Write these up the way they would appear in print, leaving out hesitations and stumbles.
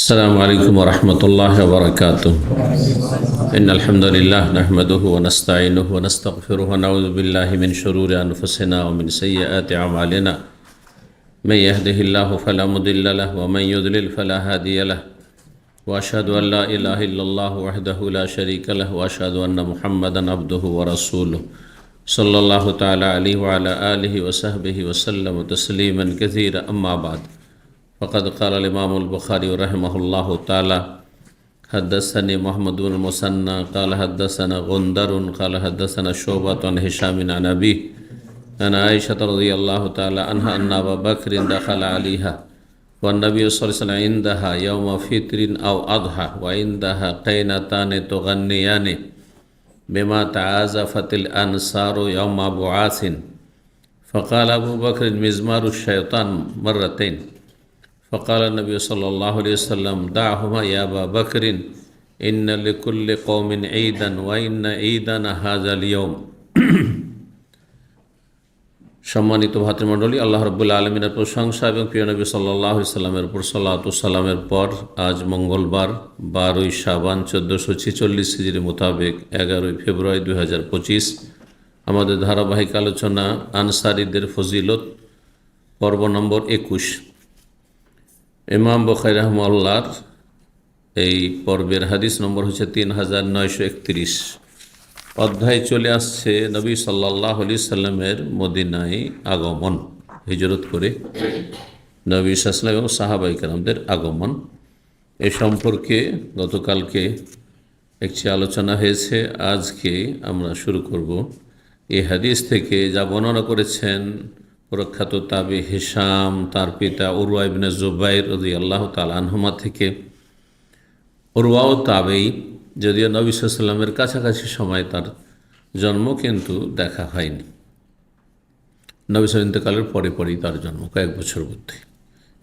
السلام عليكم ورحمة الله وبركاته. إن الحمد لله نحمده ونستعينه ونستغفره ونعوذ بالله من شرور أنفسنا ومن سيئات أعمالنا. من يهده الله فلا مضل له ومن يضلل فلا هادي له. وأشهد أن لا إله إلا الله وحده لا شريك له وأشهد أن محمدا عبده ورسوله صلى الله تعالى عليه وعلى آله وصحبه وسلم تسليما كثيرا. أما بعد، فقد قال الإمام البخاري رحمه الله تعالى: حدثني محمد بن المثنى قال حدثنا غندر قال حدثنا شعبة عن هشام عن أبيه عن عائشة رضي الله تعالى عنها أن أبا بكر دخل عليها والنبي صلى الله عليه وسلم عندها يوم فطر أو أضحى وعندها قينتان تغنيان بما تعازفت الأنصار يوم بعاث. فقال أبو بكر: مزمار الشيطان مرتين. فقال النبي صلى الله عليه وسلم: دعهما يا أبا بكر إن لكل قوم عيدا وإن عيدنا هذا اليوم. সম্মানিত ভাতৃমণ্ডলী, আল্লাহ রাব্বুল আলামিনের প্রশংসা এবং প্রিয় নবী সাল্লাল্লাহু আলাইহি সাল্লামের উপর সালাতু সালামের পর আজ মঙ্গলবার 12 শাবান 1446 হিজরি মোতাবেক 11 ফেব্রুয়ারি 2025 আমাদের ধারাবাহিক আলোচনা আনসারীদের ফজিলত পর্ব নম্বর 21। ইমাম বুখারী রাহিমাহুল্লাহর এই পর্বের হাদিস নম্বর হচ্ছে 3931। অধ্যায় চলে আসছে নবী সাল্লাল্লাহু আলাইহি সাল্লামের মদিনায় আগমন, হিজরত করে নবী সাল্লাল্লাহু আলাইহি ওয়াসাল্লাম এবং সাহাবায়ে কেরামদের আগমন। এ সম্পর্কে গতকালকে একটি আলোচনা হয়েছে। আজকে আমরা শুরু করব এই হাদিস থেকে, যা বর্ণনা করেছেন প্রখ্যাত তাবি হিশাম, তার পিতা উরওয়া ইবনে জুবাইর রাদিয়াল্লাহু তাআলা আনহুমা থেকে। উরওয়াও তাবেই, যদিও নবী সাল্লাল্লাহু আলাইহি ওয়াসাল্লামের কাছাকাছি সময় তার জন্ম, কিন্তু দেখা হয়নি। নবী সাল্লাল্লাহু ইন্তেকালের পরে পরেই তার জন্ম, কয়েক বছর মধ্যে।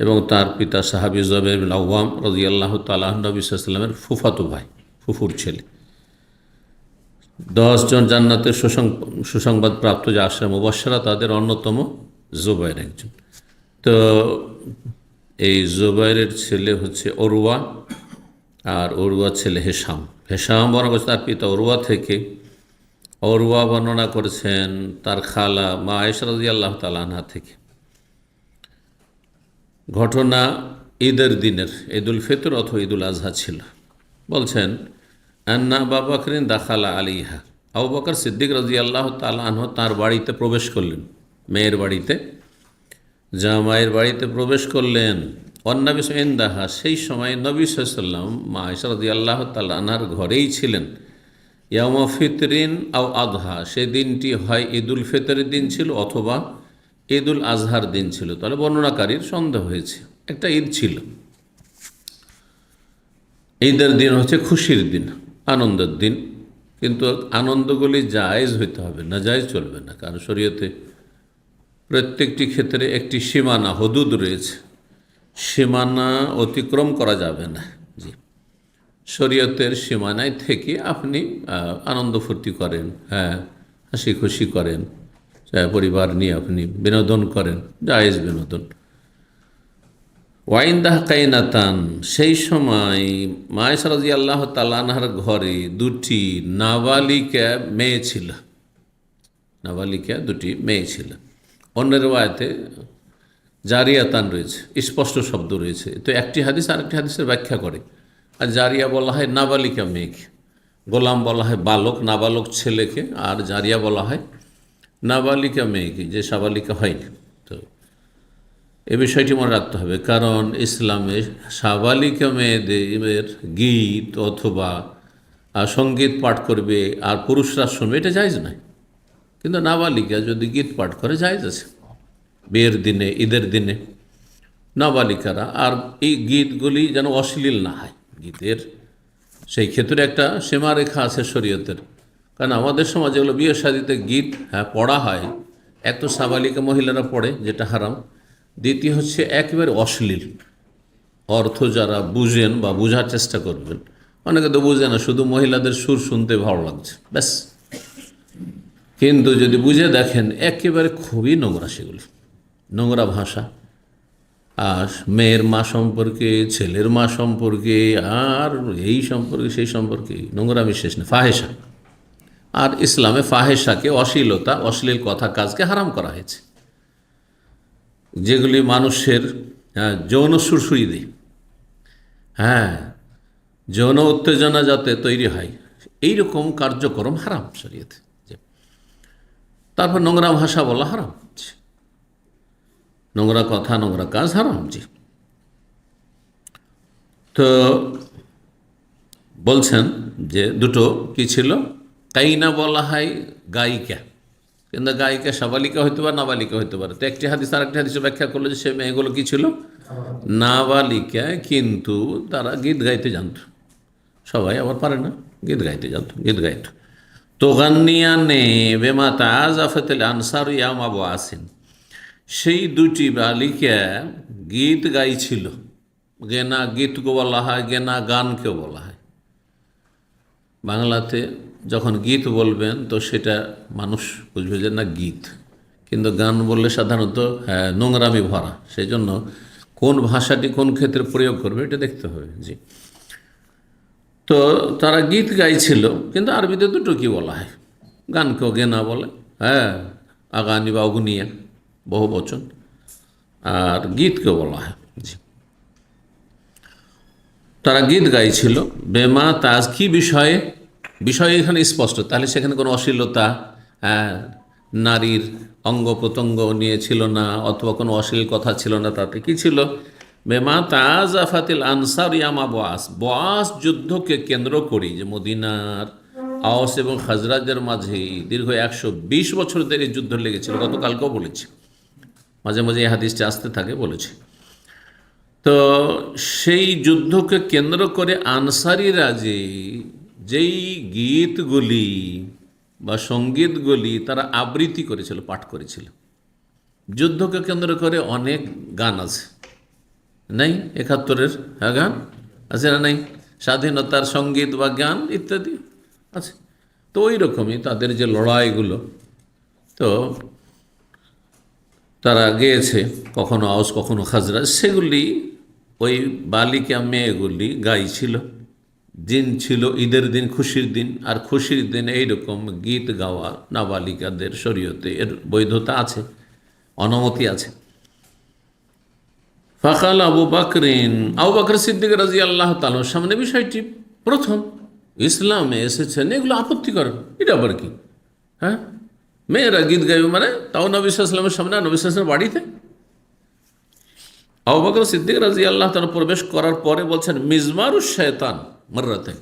এবং তার পিতা সাহাবী জুবাইর বিন আওয়াম রাদিয়াল্লাহু তাআলা নবী সাল্লাল্লাহু আলাইহি ওয়াসাল্লামের ফুফাতো ভাই, ফুফুর ছেলে। 10 জন জান্নাতের সুসংবাদ প্রাপ্ত যে আশরা মুবাশশারা, তাদের অন্যতম জুবাইর একজন। তো এই জুবাইরের ছেলে হচ্ছে উরওয়া, আর উরওয়ার ছেলে হিশাম। হিশাম বর্ণনা করেছে তার পিতা উরওয়া থেকে। উরওয়া বর্ণনা করেছেন তার খালা মা আয়েশা রাদিয়াল্লাহু তাআলা আনহা থেকে। ঘটনা ঈদের দিনের, ঈদুল ফিতর অথবা ঈদুল আজহা ছিল। বলছেন, আন্না আবু বকরিন দাখালা আলাইহা, আবু বকর সিদ্দিক রাদিয়াল্লাহু তাআলা আনহু তার বাড়িতে প্রবেশ করলেন, মেয়ের বাড়িতে, জামাইয়ের বাড়িতে প্রবেশ করলেন। অন্নবী ইনদাহা, সেই সময় নবী সাল্লাল্লাহু আলাইহি ওয়াসাল্লাম মা আয়েশা রাদিয়াল্লাহু তাআলা আনহার ঘরেই ছিলেন। ইয়াউমা ফিতরিন আও আদহা, সেই দিনটি হয় ঈদুল ফিতরের দিন ছিল অথবা ঈদুল আজহার দিন ছিল। তাহলে বর্ণনাকারীর সন্দেহ হয়েছে, একটা ঈদ ছিল। ঈদের দিন হচ্ছে খুশির দিন, আনন্দের দিন, কিন্তু আনন্দগুলি জায়েজ হইতে হবে, না জায়েজ চলবে না। কারণ শরীয়তে প্রত্যেকটি ক্ষেত্রে একটি সীমানা, হদুদ রয়েছে, সীমানা অতিক্রম করা যাবে না। জি, শরীয়তের সীমানায় থেকে আপনি আনন্দ ফুর্তি করেন, হ্যাঁ, হাসি খুশি করেন, পরিবার নিয়ে আপনি বিনোদন করেন, জায়েজ বিনোদন। ওয়াইন্দাহ কাইনাতান, সেই সময় মা আয়েশা রাদিয়াল্লাহু তাআলা আনহার ঘরে দুটি নাবালিকা মেয়ে ছিল, নাবালিকা দুটি মেয়ে ছিল। অন্য রিওয়ায়াতে জারিয়াতান রয়েছে, স্পষ্ট শব্দ রয়েছে। তো একটি হাদিস আরেকটি হাদিসের ব্যাখ্যা করে। আর জারিয়া বলা হয় নাবালিকা মেয়েকে, গোলাম বলা হয় বালক, নাবালক ছেলেকে, আর জারিয়া বলা হয় নাবালিকা মেয়েকে, যে সাবালিকা হয়নি। তো এ বিষয়টি মনে রাখতে হবে, কারণ ইসলামে সাবালিকা মেয়েদের গীত অথবা সঙ্গীত পাঠ করবে আর পুরুষরা শুনবে, এটা জায়েজ নয়। কিন্তু নাবালিকা যদি গীত পাঠ করে জায়েজ আছে, বিয়ের দিনে, ঈদের দিনে নাবালিকারা। আর এই গীতগুলি যেন অশ্লীল না হয়, গীতের সেই ক্ষেত্রে একটা সীমারেখা আছে শরীয়তের। কারণ আমাদের সমাজে এগুলো বিয়ে শাদিতে গীত পড়া হয়, এক তো সাবালিকা মহিলারা পড়ে, যেটা হারাম। দ্বিতীয় হচ্ছে একেবারে অশ্লীল অর্থ, যারা বুঝেন বা বোঝার চেষ্টা করবেন, অনেকে তো বুঝে না, শুধু মহিলাদের সুর শুনতে ভালো লাগছে ব্যাস। কিন্তু যদি বুঝে দেখেন, একেবারে খুবই নোংরা, সেগুলো নোংরা ভাষা, আর মেয়ের মা সম্পর্কে, ছেলের মা সম্পর্কে, আর এই সম্পর্কে সেই সম্পর্কে নোংরামি শেষ না, ফাহেসা। আর ইসলামে ফাহেসাকে, অশ্লীলতা, অশ্লীল কথা কাজকে হারাম করা হয়েছে, যেগুলি মানুষের যৌন সুরসুরি দেয়, হ্যাঁ, যৌন উত্তেজনা যাতে তৈরি হয়, এইরকম কার্যক্রম হারাম শরীয়তে। তারপর নোংরা ভাষা বলা হারাম, নোংরা কথা, নোংরা কাজ হারাম। জি, তো বলছেন যে দুটো কি ছিল, কাইনা বলা হয় গায়িকা, কিন্তু গায়িকা সাবালিকা হইতে পারে, নাবালিকা হইতে পারে। তো একটি হাদিস আর একটি হাদিসে ব্যাখ্যা করলো যে সে মেয়েগুলো কি ছিল, নাবালিকা, কিন্তু তারা গীত গাইতে জানত। সবাই আবার পারে না, গীত গাইতে জানত, গীত গাইত। তো গান্নিয়ানে বেমা তাজাফাতিল আনসার ইয়াম আবু আসিন, সেই দুটি বালিকা গীত গাইছিল। গেনা গীতকে বলা হয়, গেনা গানকেও বলা হয়। বাংলাতে যখন গীত বলবেন তো সেটা মানুষ বুঝবে যে না গীত, কিন্তু গান বললে সাধারণত নোংরামি ভরা, সেই জন্য কোন ভাষাটি কোন ক্ষেত্রে প্রয়োগ করবে এটা দেখতে হবে। জি, তো তারা গীত গাইছিল, কিন্তু আরবিতে দুটো কি বলা হয়, গানকেও গেনা বলে, হ্যাঁ, আগানি বা অগ্নিয়া বহু বচন, আর গীতকেও বলা হয়। জি, তারা গীত গাইছিল। বেমা তাজ, কি বিষয়ে, বিষয় এখানে স্পষ্ট, তাহলে সেখানে কোনো অশ্লীলতা, নারীর অঙ্গ প্রত্যঙ্গ নিয়ে ছিল না, অথবা কোনো অশ্লীল কথা ছিল না। তাতে কি ছিল, বেমা তাজাফাতিল আনসার ইয়ামা বআস, বআস যুদ্ধকে কেন্দ্র করি, যে মদিনার আওস এবং খাজরাজের মাঝে দীর্ঘ 120 বছর ধরে যুদ্ধ লেগেছিল। গতকালকেও বলেছি, মাঝে মাঝে এই হাদিসটি আসতে থাকে, বলেছি। তো সেই যুদ্ধকে কেন্দ্র করে আনসারীরা যেই গীতগুলি বা সঙ্গীতগুলি তারা আবৃত্তি করেছিল, পাঠ করেছিল। যুদ্ধকে কেন্দ্র করে অনেক গান আছে, নাই 71-এর, হ্যাঁ, গান আছে না নাই, স্বাধীনতার সঙ্গীত বা গান ইত্যাদি আছে। তো ওই রকমই তাদের যে লড়াইগুলো, তো তারা গেয়েছে, কখনো আওস কখনো খাজরাজ, সেগুলি ওই বালিকা মেয়েগুলি গাইছিল। দিন ছিল ঈদের দিন, খুশির দিন, আর খুশির দিনে এইরকম গীত গাওয়া নাবালিকাদের শরীয়তে এর বৈধতা আছে, অনুমতি আছে। ফাকাল আবু বাকরিন, আবু বকর সিদ্দিক রাদিয়াল্লাহু তাআলার সামনে বিষয়টি প্রথম ইসলামে এসেছেন, এগুলো আপত্তি করেন, এটা আবার কি, হ্যাঁ, মেয়েরা গীত গাইবে, মানে তাও নবী সাল্লাল্লাহু আলাইহি ওয়াসাল্লামের সামনে, নবী সাল্লাল্লাহু আলাইহি ওয়াসাল্লামের বাড়িতে। আবু বকর সিদ্দিক রাদিয়াল্লাহু তাআলা প্রবেশ করার পরে বলছেন, মিজমারুশ শয়তান মাররাতে,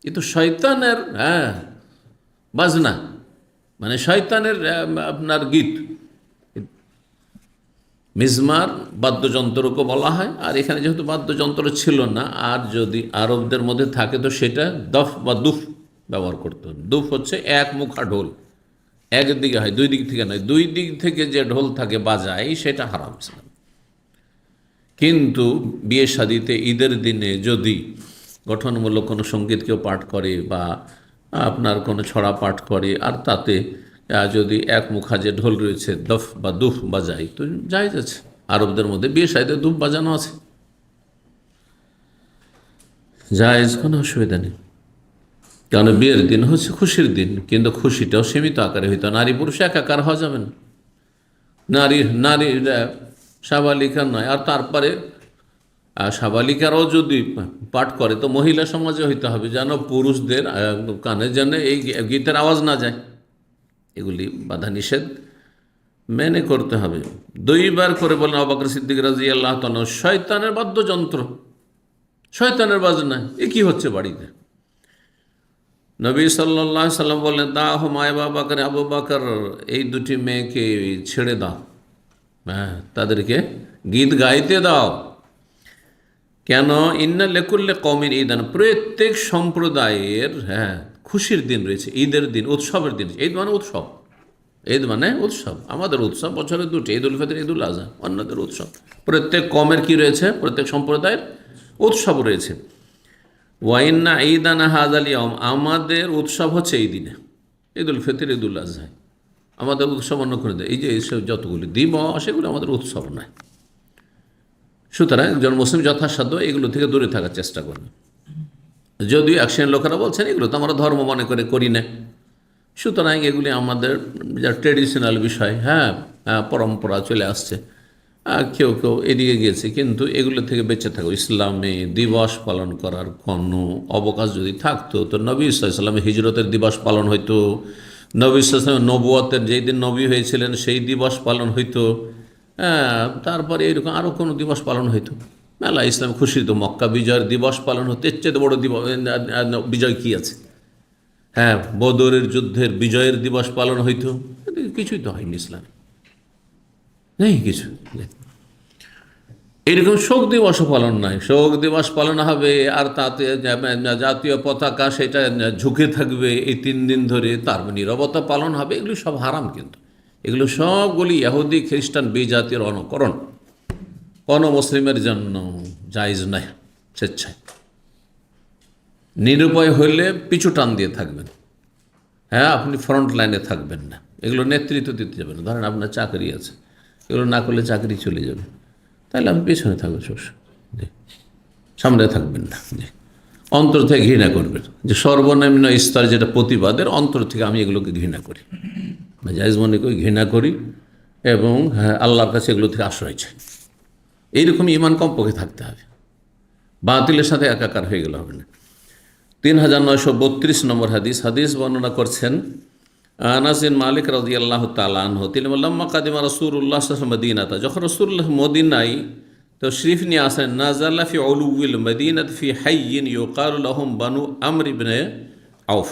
এ তো শয়তানের বাজনা, মানে শয়তানের আপনার গীত। মিজমার বাদ্যযন্ত্রকে বলা হয়, আর এখানে যেহেতু বাদ্যযন্ত্র ছিল না, আর যদি আরবদের মধ্যে থাকে তো সেটা দফ বা দুফ ব্যবহার করতে হবে। দুফ হচ্ছে এক মুখা ঢোল, একদিকে হয়, দুই দিক থেকে নয়, দুই দিক থেকে যে ঢোল থাকে বাজায়, সেটা হারাম ছিল। কিন্তু বিয়ে শাদিতে ঈদের দিনে যদি গঠনমূলক কোনো সঙ্গীত কেউ পাঠ করে বা আপনার কোনো ছড়া পাঠ করে, আর তাতে যদি এক মুখা যে ঢোল রয়েছে দফ বা দুফ বাজায়, তো জায়েজ আছে। আরবদের মধ্যে বিয়ে শাদিতে দুফ বাজানো আছে, জায়েজ, কোনো অসুবিধা নেই। কারণ বিয়ের দিন হচ্ছে খুশির দিন, কিন্তু খুশিটাও সীমিত আকারে হইতো, নারী পুরুষ একাকার হওয়া যাবে না, নারীরা সাবালিকা নয়। আর তারপরে সাবালিকারাও যদি পাঠ করে তো মহিলা সমাজে হইতে হবে, যেন পুরুষদের কানে যেন এই গীতের আওয়াজ না যায়। এগুলি বাধা নিষেধ মেনে করতে হবে। দুইবার করে বলেন আবু বকর সিদ্দিক রাদিয়াল্লাহু তাআলা, শয়তানের বাদ্যযন্ত্র, শয়তানের বাজনা, এ কি হচ্ছে বাড়িতে? নবী সাল্লাল্লাহু আলাইহি সাল্লাম বললেন, দাহ মায় বাবা করে, আবু বকর এই দুটি মেয়েকে ছেড়ে দাও, হ্যাঁ, তাদেরকে গীত গাইতে দাও। কেন? ইন্না লিকুল্লি কওমিন ঈদান, প্রত্যেক সম্প্রদায়ের খুশির দিন রয়েছে, ঈদের দিন, উৎসবের দিন। ঈদ মানে উৎসব, ঈদ মানে উৎসব। আমাদের উৎসব বছরে দুটি, ঈদ উল ফিতর, ঈদ উল আযহা, অন্যদের উৎসব। প্রত্যেক কমের কি রয়েছে? প্রত্যেক সম্প্রদায়ের উৎসব রয়েছে। ওয়াইন্না ঈদানা হাযাল ইয়াওম, আমাদের উৎসব হচ্ছে এই দিনে, ঈদ উল ফিতর, ঈদ উল আযহা। আমাদের উৎসব অন্য করে দেয়, এই যে এইসব যতগুলি দিবস, সেগুলো আমাদের উৎসব নয়। সুতরাং একজন মুসলিম যথাসাধ্য এগুলো থেকে দূরে থাকার চেষ্টা করবে। যদিও এক শ্রেণীর লোকেরা বলছেন এগুলো তো আমরা ধর্ম মনে করে করি না, সুতরাং এগুলি আমাদের যা ট্রেডিশনাল বিষয়, পরম্পরা চলে আসছে, কেউ কেউ এদিকে গিয়েছে, কিন্তু এগুলো থেকে বেঁচে থাকো। ইসলামে দিবস পালন করার কোনো অবকাশ যদি থাকতো তো নবী সাল্লাল্লাহু হিজরতের দিবস পালন হইতো, নবী সাল্লাল্লাহু নবুয়তের যেই দিন নবী হয়েছিলেন সেই দিবস পালন হইতো, তারপরে এরকম আরও কোনো দিবস পালন হইতো। মেলা ইসলাম খুশি তো, মক্কা বিজয়ের দিবস পালন হতো, এর চেয়ে বড় বিজয় কী আছে? বদরের যুদ্ধের বিজয়ের দিবস পালন হইতো, কিছুই তো হয়নি ইসলামে, নেই কিছু। এরকম শোক দিবসও পালন নাই, শোক দিবস পালন হবে আর তাতে জাতীয় পতাকা সেটা ঝুঁকে থাকবে এই 3 দিন ধরে, তার নীরবতা পালন হবে। এগুলো সব হারাম, কিন্তু এগুলো সবগুলি ইহুদি খ্রিস্টান বিজাতির অনুকরণ, কোনো মুসলিমের জন্য জায়েজ নাই। স্বেচ্ছায় নিরুপায় হইলে পিছু টান দিয়ে থাকবেন, আপনি ফ্রন্ট লাইনে থাকবেন না, এগুলো নেতৃত্ব দিতে যাবেন না। ধরেন আপনার চাকরি আছে, এগুলো না করলে চাকরি চলে যাবে, তাহলে আপনি পেছনে থাকবেন, সামনে থাকবেন না। অন্তর থেকে ঘৃণা করবেন, যে সর্বনিম্ন স্তর যেটা প্রতিবাদের, অন্তর থেকে আমি এগুলোকে ঘৃণা করি, জায়েজ মনে করি, ঘৃণা করি, এবং আল্লাহর কাছে এগুলো থেকে আশ্রয় চাই। এইরকম ইমান কমপক্ষে থাকতে হবে, বাতিলের সাথে একাকার হয়ে গেলে হবে না। 3932 নম্বর হাদিস বর্ণনা করছেন আনাস বিন মালিক রাদিয়াল্লাহু তাআলা আনহু, তিনি বলেন লাম্মা কাদিমা রাসূলুল্লাহ সাল্লাল্লাহু আলাইহি মদিনাতা, যখন রাসূলুল্লাহ মদিনায় তশরিফ নিয়ে আসেন, নাযালা ফি উলুউল মদিনাতি ফি হাইয়িন ইউকালু লাহুম বানু আমর ইবনে আউফ।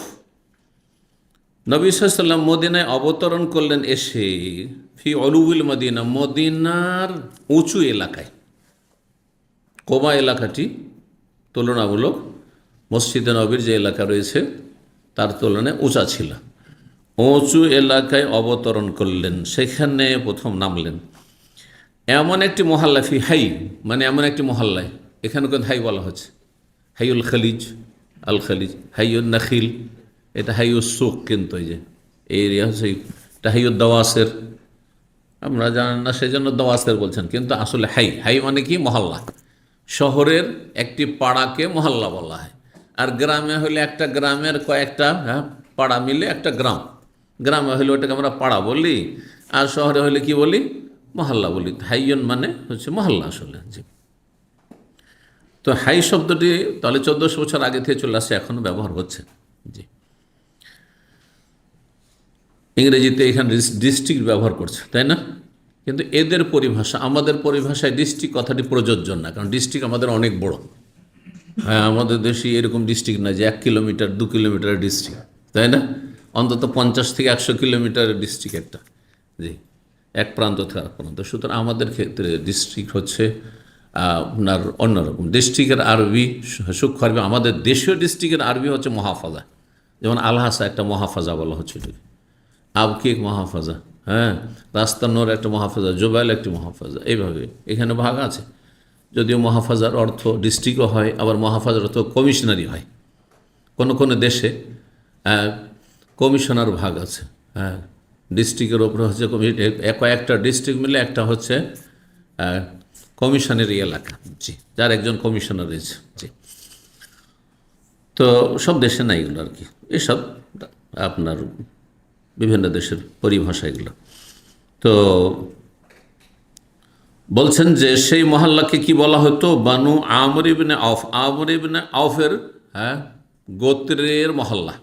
নবী সাল্লাল্লাহু আলাইহি ওয়াসাল্লাম মদিনায় অবতরণ করলেন, এসে ফি উলুউল মদিনা, মদিনার উঁচু এলাকায়। কোবা এলাকাটি তুলনামূলক মসজিদে নবীর যে এলাকা রয়েছে তার তুলনায় উঁচা ছিল, উঁচু এলাকায় অবতরণ করলেন, সেখানে প্রথম নামলেন। এমন একটি মহল্লা, ফি হাই মানে এমন একটি মহল্লায়, এখানে কিন্তু হাই বলা হচ্ছে, হাইউল খালিজ, আল খালিজ, হাইউল নাখিল, এটা হাইউল সুক, কিন্তু এই যে এই এরিয়া হচ্ছে এটা হাইউল দাওয়াসের, আমরা জানেন না সেই জন্য দাওয়াসের বলছেন, কিন্তু আসলে হাই মানে কি? মহল্লা। শহরের একটি পাড়াকে মহল্লা বলা হয়, আর গ্রামে হলে একটা গ্রামের কয়েকটা পাড়া মিলে একটা গ্রাম। গ্রামে হলে ওটাকে আমরা পাড়া বলি, আর শহরে হলে কি বলি? মহল্লা বলি। হাইয়ন মানে হচ্ছে মহল্লা আসলে। জি, তো হাই শব্দটি তাহলে 1400 বছর আগে থেকে চলে আসছে, এখনও ব্যবহার হচ্ছে। জি, ইংরেজিতে এখানে ডিস্ট্রিক্ট ব্যবহার করছে, তাই না? কিন্তু এদের পরিভাষা, আমাদের পরিভাষায় ডিস্ট্রিক্ট কথাটি প্রযোজ্য না, কারণ ডিস্ট্রিক্ট আমাদের অনেক বড়। আমাদের দেশে এরকম ডিস্ট্রিক্ট না যে 1 কিলোমিটার 2 কিলোমিটারের ডিস্ট্রিক্ট, তাই না? অন্তত 50 থেকে 100 কিলোমিটারের ডিস্ট্রিক্ট একটা, জি, এক প্রান্ত থেকে আরেক প্রান্ত। সুতরাং আমাদের ক্ষেত্রে ডিস্ট্রিক্ট হচ্ছে আপনার অন্যরকম। ডিস্ট্রিক্টের আরবি, সূক্ষ্ম আরবি, আমাদের দেশীয় ডিস্ট্রিক্টের আরবি হচ্ছে মহাফাজা। যেমন আলহাসা একটা মহাফাজা বলা হচ্ছে, আবকিক মহাফাজা, রাস্তানোর একটা মহাফাজা, জোবাইল একটি মহাফাজা, এইভাবে এখানে ভাগ আছে। যদিও মহাফাজার অর্থ ডিস্ট্রিক্টও হয়, আবার মহাফাজার অর্থ কমিশনারি হয়। কোনো কোনো দেশে কমিশনার ভাগ আছে, ডিস্ট্রিক্টের ওপরে হচ্ছে কয়েকটা ডিস্ট্রিক্ট মিলে একটা হচ্ছে কমিশনারি এলাকা, জি, যার একজন কমিশনার রয়েছে। জি, তো সব দেশে নাই এগুলো আর কি, এসব আপনার বিভিন্ন দেশের পরিভাষা এগুলো। তো বলছেন যে সেই মহল্লাকে কি বলা হতো? বানু আমর ইবনে আউফ, আমর ইবনে আউফের গোত্রের মহল্লা।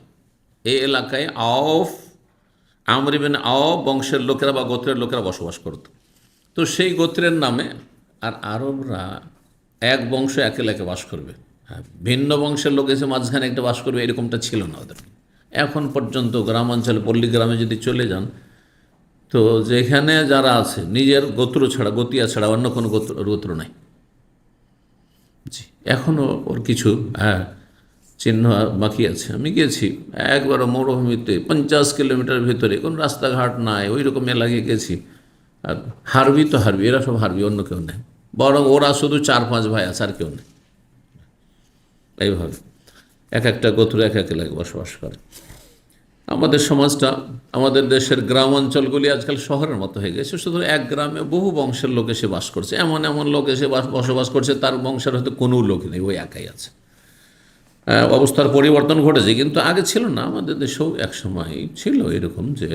এই এলাকায় আমর ইবনে আউফ বংশের লোকেরা বা গোত্রের লোকেরা বসবাস করত। তো সেই গোত্রের নামে, আর আরবরা এক বংশ এক এলাকায় বাস করবে, ভিন্ন বংশের লোক এসে মাঝখানে একটা বাস করবে, এরকমটা ছিল না ওদের। এখন পর্যন্ত গ্রামাঞ্চলে, পল্লী গ্রামে যদি চলে যান, তো যেখানে যারা আছে নিজের গোত্র ছাড়া, গতিয়া ছাড়া অন্য কোনো গোত্র নাই। জি, এখনও ওর কিছু চিহ্ন বাকি আছে। আমি গেছি একবার মরুভূমিতে 50 কিলোমিটার ভিতরে, কোনো রাস্তাঘাট নাই, ওই রকম এলাকায় গেছি। আর হারবি তো হারবি, এরা সব হারবি, অন্য কেউ নেই, বরং ওরা শুধু 4-5 ভাই আছে, আর কেউ নেই। এইভাবে এক একটা গোত্র এক এক এলাকায় বসবাস করে। আমাদের সমাজটা, আমাদের দেশের গ্রাম অঞ্চলগুলি আজকাল শহরের মতো হয়ে গেছে। শুধু এক গ্রামে বহু বংশের লোক এসে বাস করছে, এমন এমন লোক এসে বসবাস করছে, তার বংশের হয়তো কোনো লোক নেই, ওই একাই আছে। অবস্থার পরিবর্তন ঘটেছে, কিন্তু আগে ছিল না। আমাদের দেশেও এক সময় ছিল এরকম যে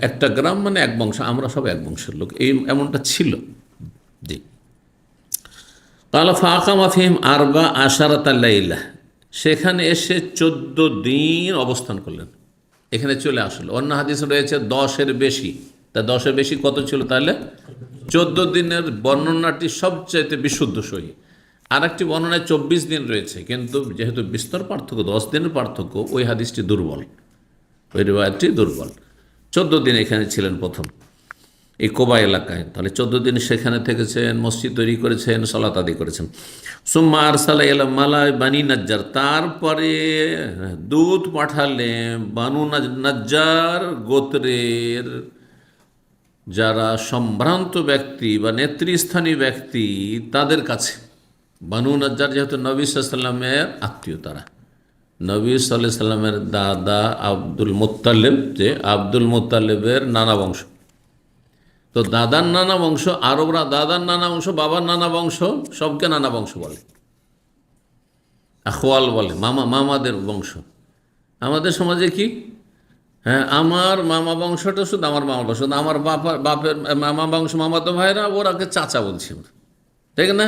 একটা গ্রাম মানে এক বংশ, আমরা সব এক বংশের লোক, এমনটা ছিল। জি। কালা ফাকামা ফিহিম আরবা আশারাত লাইলা, সেখানে এসে 14 দিন অবস্থান করলেন। এখানে চলে আসলো। অন্য হাদিস রয়েছে 10-এর বেশি। তা 10-এর বেশি কত ছিল তাহলে? 14 দিনের বর্ণনাটি সবচাইতে বিশুদ্ধ সহি। আর একটি বর্ণনায় 24 দিন রয়েছে, কিন্তু যেহেতু বিস্তর পার্থক্য, 10 দিনের পার্থক্য, ওই হাদিসটি দুর্বল, ওই রিওয়ায়াতটি দুর্বল। 14 দিন এখানে ছিলেন প্রথম এই কোবা এলাকায়। তাহলে 14 দিন সেখানে থেকেছেন, মসজিদ তৈরি করেছেন, সালাত আদি করেছেন। সুম্মা আরসালা ইলা মালা বানি নাজ্জার, তারপরে দূত পাঠালেন বানু নাজ্জার গোত্রের যারা সম্ভ্রান্ত ব্যক্তি বা নেতৃস্থানীয় ব্যক্তি তাদের কাছে। বানু নাজ্জার যেহেতু নবী সাল্লাল্লাহু আলাইহি ওয়াসাল্লামের আত্মীয়, তারা নবী সাল্লাল্লাহু আলাইহি ওয়াসাল্লামের দাদা আব্দুল মুত্তালিব, যে আব্দুল মুত্তালিবের নানা বংশ। তো দাদার নানা বংশ, আরবরা দাদার নানা বংশ, বাবার নানা বংশ, সবকে নানা বংশ বলে, আখওয়াল বলে, মামাদের বংশ। আমাদের সমাজে কি, হ্যাঁ, আমার মামা বংশটা শুধু আমার মামা বংশ, আমার বাপের মামা বংশ, মামাতো ভাইরা, ওরাকে চাচা বলছি আমরা, ঠিক না?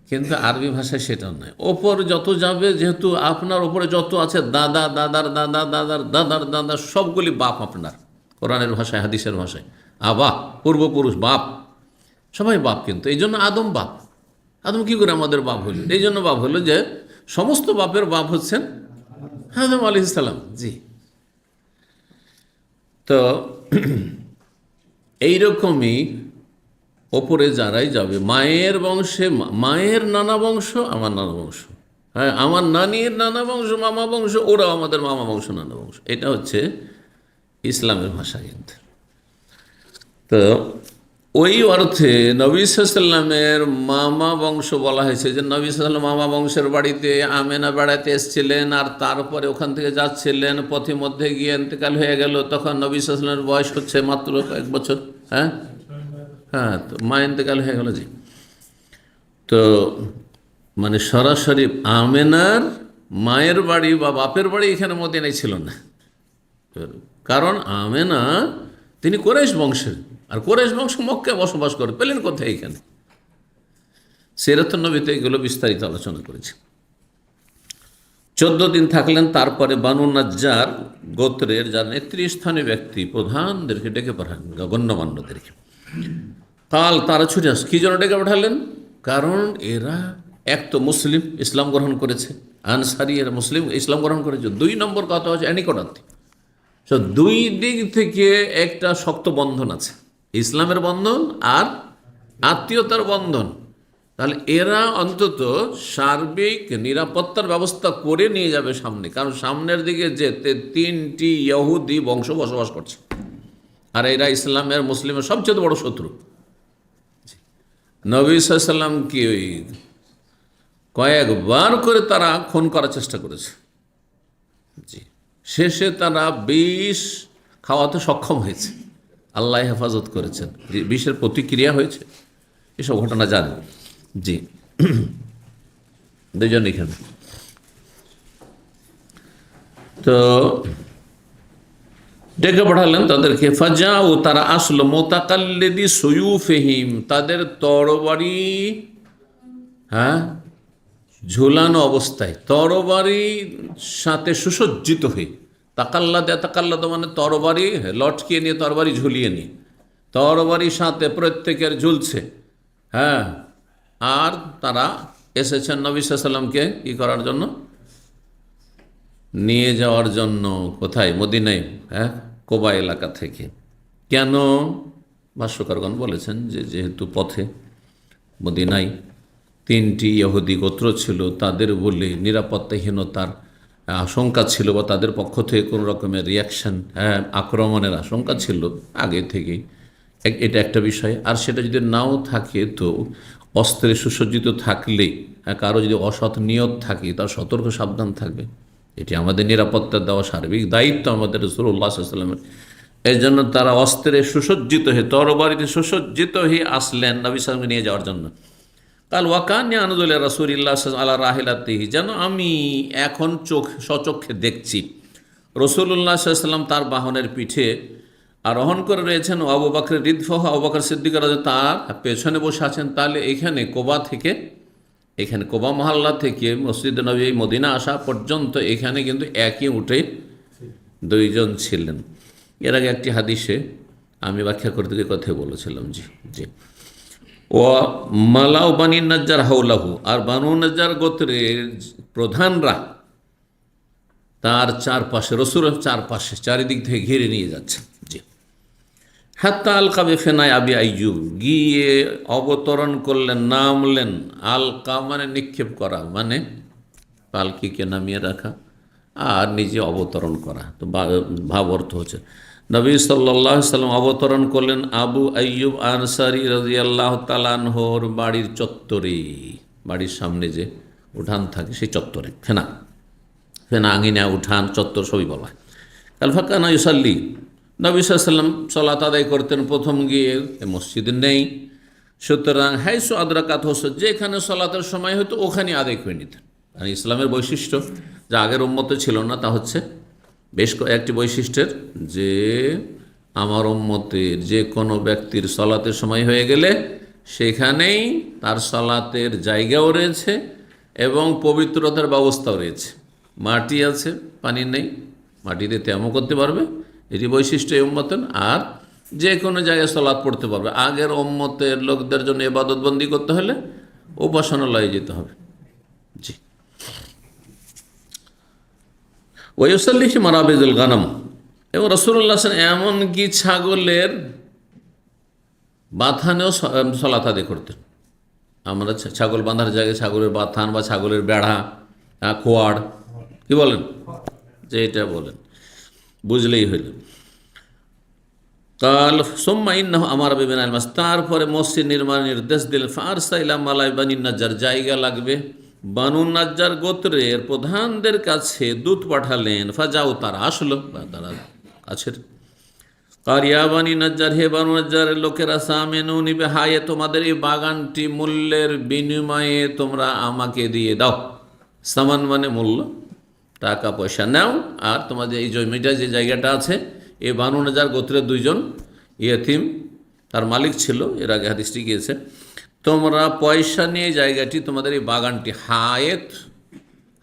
কিন্তু আরবি ভাষায় সেটা নয়। ওপর যত যাবে, যেহেতু আপনার ওপরে যত আছে, দাদা, দাদার দাদা, দাদার দাদার দাদা, সবগুলি বাপ আপনার। কোরআনের ভাষায়, হাদিসের ভাষায় আবা, পূর্বপুরুষ, বাপ, সবাই বাপ। কিন্তু এই জন্য আদম বাপ। আদম কি করে আমাদের বাপ হইল? এই জন্য বাপ হলো যে সমস্ত বাপের বাপ হচ্ছেন আদম আলাইহিস সালাম। জি। তো এইরকমই ওপরে যারাই যাবে, মায়ের বংশে, মায়ের নানা বংশ আমার নানা বংশ, হ্যাঁ, আমার নানির নানা বংশ, মামা বংশ, ওরাও আমাদের মামা বংশ, নানা বংশ। এটা হচ্ছে ইসলামের ভাষা। কিন্তু তো ওই অর্থে নবী সাল্লাল্লাহু আলাইহি ওয়াসাল্লামের মামা বংশ বলা হয়েছে, যে নবী সাল্লাল্লাহু আলাইহি ওয়াসাল্লাম মামা বংশের বাড়িতে আমেনা বেড়াতে এসেছিলেন, আর তারপরে ওখান থেকে যাচ্ছিলেন, পথে মধ্যে গিয়ে ইন্তেকাল হয়ে গেল। তখন নবী সাল্লাল্লাহু আলাইহি ওয়াসাল্লামের বয়স হচ্ছে মাত্র 1 বছর। হ্যাঁ, হ্যাঁ, তো মা ইন্তেকাল হয়ে গেল। জি। তো মানে সরাসরি আমেনার মায়ের বাড়ি বা বাপের বাড়ি এখানে মদিনায় ছিল না, কারণ আমেনা তিনি কুরাইশ বংশের, আর কুরাইশ বংশ মক্কায় বসবাস করে, পেলেন কোথায় এখানে? সিরাতুন নবীতে এগুলো বিস্তারিত আলোচনা করেছে। 14 দিন থাকলেন। তারপরে বানু নাজ্জার গোত্রের যারা নেতৃস্থানীয় ব্যক্তি, প্রধানদেরকে ডেকে পাঠান, গণ্যমান্যদেরকে। কাল, তারা ছুটে আস। কী জন্য ডেকে পাঠালেন? কারণ এরা এক তো মুসলিম, ইসলাম গ্রহণ করেছে, আনসারি, এরা মুসলিম, ইসলাম গ্রহণ করেছে। 2 নম্বর কথা হচ্ছে নিকটাত্মীয়। তো 2 দিক থেকে একটা শক্ত বন্ধন আছে, ইসলামের বন্ধন আর আত্মীয়তার বন্ধন। তাহলে এরা অন্তত সার্বিক নিরাপত্তার ব্যবস্থা করে নিয়ে যাবে সামনে, কারণ সামনের দিকে যেতে 3টি ইহুদি বংশ বসবাস করছে, আর এরা ইসলামের, মুসলিমের সবচেয়ে বড় শত্রু। নবী সাল্লাল্লাহু আলাইহি ওয়াসাল্লামকে কয়েকবার করে তারা খুন করার চেষ্টা করেছে। জি। শেষে তারা বিষ খাওয়াতে সক্ষম হয়েছে, আল্লাহ হেফাজত করেছেন, বিষের প্রতিক্রিয়া হয়েছে, এসব ঘটনা জানেন। জি। 2 জন এখানে। তো ডেকে পাঠালেন তাদেরকে। ফাজাউ, তারা আসলো, মোতাকাল্লিদি সুয়ুফিহিম, তাদের তরবারি, হ্যাঁ, ঝুলানো অবস্থায়, তরবারি সাথে সুসজ্জিত হয়ে। তাকাল্লাদ মানে তরবারি লটকিয়ে নিয়ে, তরবারি ঝুলিয়ে নিয়ে, তরবারি সাথে প্রত্যেকের ঝুলছে। হ্যাঁ, আর তারা এসেছেন নবী সাল্লাল্লাহু আলাইহি ওয়াসাল্লামকে কী করার জন্য? নিয়ে যাওয়ার জন্য। কোথায়? মদিনায়, হ্যাঁ, কোবা এলাকা থেকে। কেন? ভাষ্যকারগণ বলেছেন যে যেহেতু পথে মদিনায় 3টি ইহুদি গোত্র ছিল, তাদের বলে নিরাপত্তাহীনতার আশঙ্কা ছিল, বা তাদের পক্ষ থেকে কোনো রকমের রিয়াকশান, হ্যাঁ, আক্রমণের আশঙ্কা ছিল আগে থেকেই। এটা একটা বিষয়। আর সেটা যদি নাও থাকে, তো অস্ত্রে সুসজ্জিত থাকলে, হ্যাঁ, কারো যদি অসৎ নিয়ত থাকে, তার সতর্ক সাবধান থাকবে। এটি আমাদের নিরাপত্তা দেওয়া সার্বিক দায়িত্ব আমাদের রাসূলুল্লাহ সাল্লাল্লাহু আলাইহি ওয়াসাল্লামের। এই জন্য তারা অস্ত্রে সুসজ্জিত হয়ে, তরবারিতে সুসজ্জিত হয়ে আসলেন নবী সাল্লামকে নিয়ে যাওয়ার জন্য। কাল ওয়াকান্নি আনজুল রাসূলিল্লাহ আলা রাহিলাতিহি, যেন আমি এখন সচক্ষে দেখছি রাসূলুল্লাহ সাল্লাল্লাহু আলাইহি ওয়াসাল্লাম তার বাহনের পিঠে আরোহণ করে রয়েছেন, আবু বকর রিদফাহ, আবু বকর সিদ্দিক রাদিয়াল্লাহু তার পেছনে বসে আছেন। তাহলে এখানে কোবা মহল্লা থেকে মসজিদে নবী মদিনা আসা পর্যন্ত এখানে কিন্তু একই উঠে দুইজন ছিলেন। এর আগে একটি হাদিসে আমি ব্যাখ্যা করতে গিয়ে কথা বলেছিলাম। জি জি। ও মালাউ বানি নাজ্জার হাওলাহু, আর বানু নাজ্জার গোত্রের প্রধানরা তার চারপাশে, রসুলের চারপাশে চারিদিক থেকে ঘিরে নিয়ে যাচ্ছে। জি। হাত্তা আলকা বেফেনায় আবি আইয়ুব, গিয়ে অবতরণ করলেন, নামলেন। আলকা মানে নিক্ষেপ করা, মানে পালকিকে নামিয়ে রাখা আর নিজে অবতরণ করা, তো ভাব অর্থ হচ্ছে নবী সাল্লাল্লাহু আলাইহি সাল্লাম অবতরণ করলেন আবু আইয়ুব আনসারী রাদিয়াল্লাহু তাআলা আনহুর বাড়ির চত্বরে, বাড়ির সামনে যে উঠান থাকে সেই চত্বরে, ফেনা আঙিনা, উঠান, চত্বর সবই বলা হয়। কাল ফাকানা ইউসাল্লি, নবী সাল্লাল্লাহু আলাইহি সাল্লাম সালাত আদায় করতেন। প্রথম গিয়ে মসজিদে নেই, সুতরাং হাইসু আদরাকাত হোস, যেখানে সালাতের সময় হতো ওখানে আদায় করে নিতেন। আর ইসলামের বৈশিষ্ট্য যা আগের উম্মতে ছিল না, তা হচ্ছে বেশ কয়েকটি বৈশিষ্ট্যের, যে আমার উম্মতের যে কোনো ব্যক্তির সালাতের সময় হয়ে গেলে সেখানেই তার সালাতের জায়গাও রয়েছে এবং পবিত্রতার ব্যবস্থাও রয়েছে। মাটি আছে, পানি নেই, মাটিতে তেমন করতে পারবে, এটি বৈশিষ্ট্য এই উম্মতের। আর যে কোনো জায়গায় সালাত পড়তে পারবে। আগের উম্মতের লোকদের জন্য ইবাদতবন্দি করতে হলে উপাসনালয়ে যেতে হবে। জি। ওয়ুসাল্লিহি মারাবিজুল গানাম, এবং রাসূলুল্লাহ এমনকি ছাগলের বাথানেও সালাত আদায় করতেন। আমরা ছাগল বাঁধার জায়গায় ছাগলের বাথান বা ছাগলের বেড়া, খোয়াড়, কি বলেন, যে এটা বলেন, বুঝলেই হইল। কাল সোম্মা ইন্নাহু আমারা বিবিনাল মাস, তারপরে মসজিদ নির্মাণ নির্দেশ দিলেন। ফারসা ইলা মালাই বানি নাজ্জার, জায়গা লাগবে, বানু নাজ্জার গোত্রের প্রধানদের কাছে দূত পাঠালেন। ফাজাও, তারা আসলো, বা তারা কাছের। কারিয়া বানি নাজ্জার, হে বানু নাজ্জারের লোকেরা, সামেনু নিবে হায়ে, তোমাদের এই বাগানটি মূল্যের বিনিময়ে তোমরা আমাকে দিয়ে দাও। সামান মানে মূল্য, টাকা পয়সা নাও। আর তোমাদের এই জমিটা, যে জায়গাটা আছে, এই বানু নাজ্জার গোত্রের দুইজন ইয়েতিম তার মালিক ছিল, এর আগে হাদিসটি গিয়েছে। তোমরা পয়সা নিয়ে জায়গাটি, তোমাদের এই বাগানটি,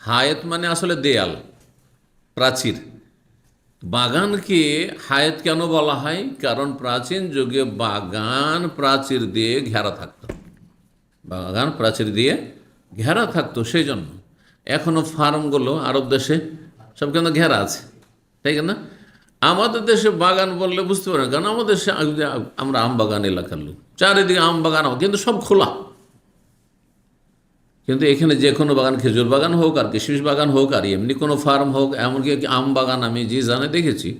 হায়েত মানে আসলে দেয়াল, প্রাচীর। বাগানকে হায়েত কেন বলা হয়? কারণ প্রাচীন যুগে বাগান প্রাচীর দিয়ে ঘেরা থাকতো, বাগান প্রাচীর দিয়ে ঘেরা থাকতো, সেই জন্য। এখনও ফার্মগুলো আরব দেশে সব কিন্তু ঘেরা আছে, তাই না? আমাদের দেশে বাগান বললে বুঝতে পারেন, কারণ আমাদের দেশে আমরা আম বাগান এলাকার লোক, চারিদিকে আম বাগান, কিন্তু সব খোলা। কিন্তু এখানে যে কোনো বাগান, খেজুর বাগান হোক আর কিশমিশ বাগান হোক আর এমনি কোনো ফার্ম হোক, এমনকি আম বাগান আমি যে জানে দেখেছি,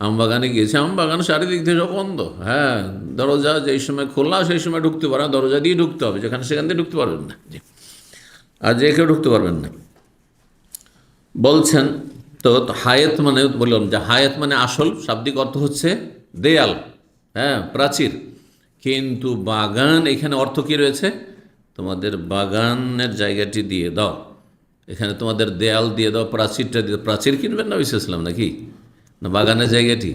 আম বাগানে গিয়েছি, আম বাগান চারিদিক থেকে সব বন্ধ। হ্যাঁ, দরজা যেই সময় খোলা সেই সময় ঢুকতে পারে, দরজা দিয়ে ঢুকতে হবে, যেখানে সেখান দিয়ে ঢুকতে পারবেন না, আর যে কেউ ঢুকতে পারবেন না বলছেন। তো হায়েত মানে বললাম যে হায়েত মানে আসল শাব্দিক অর্থ হচ্ছে দেয়াল, হ্যাঁ, প্রাচীর। কিন্তু বাগান, এখানে অর্থ কী রয়েছে? তোমাদের বাগানের জায়গাটি দিয়ে দাও, এখানে তোমাদের দেয়াল দিয়ে দাও, প্রাচীরটা দিয়ে। প্রাচীর কিনবেন না ইসলাম নাকি? না, বাগানের জায়গাটি,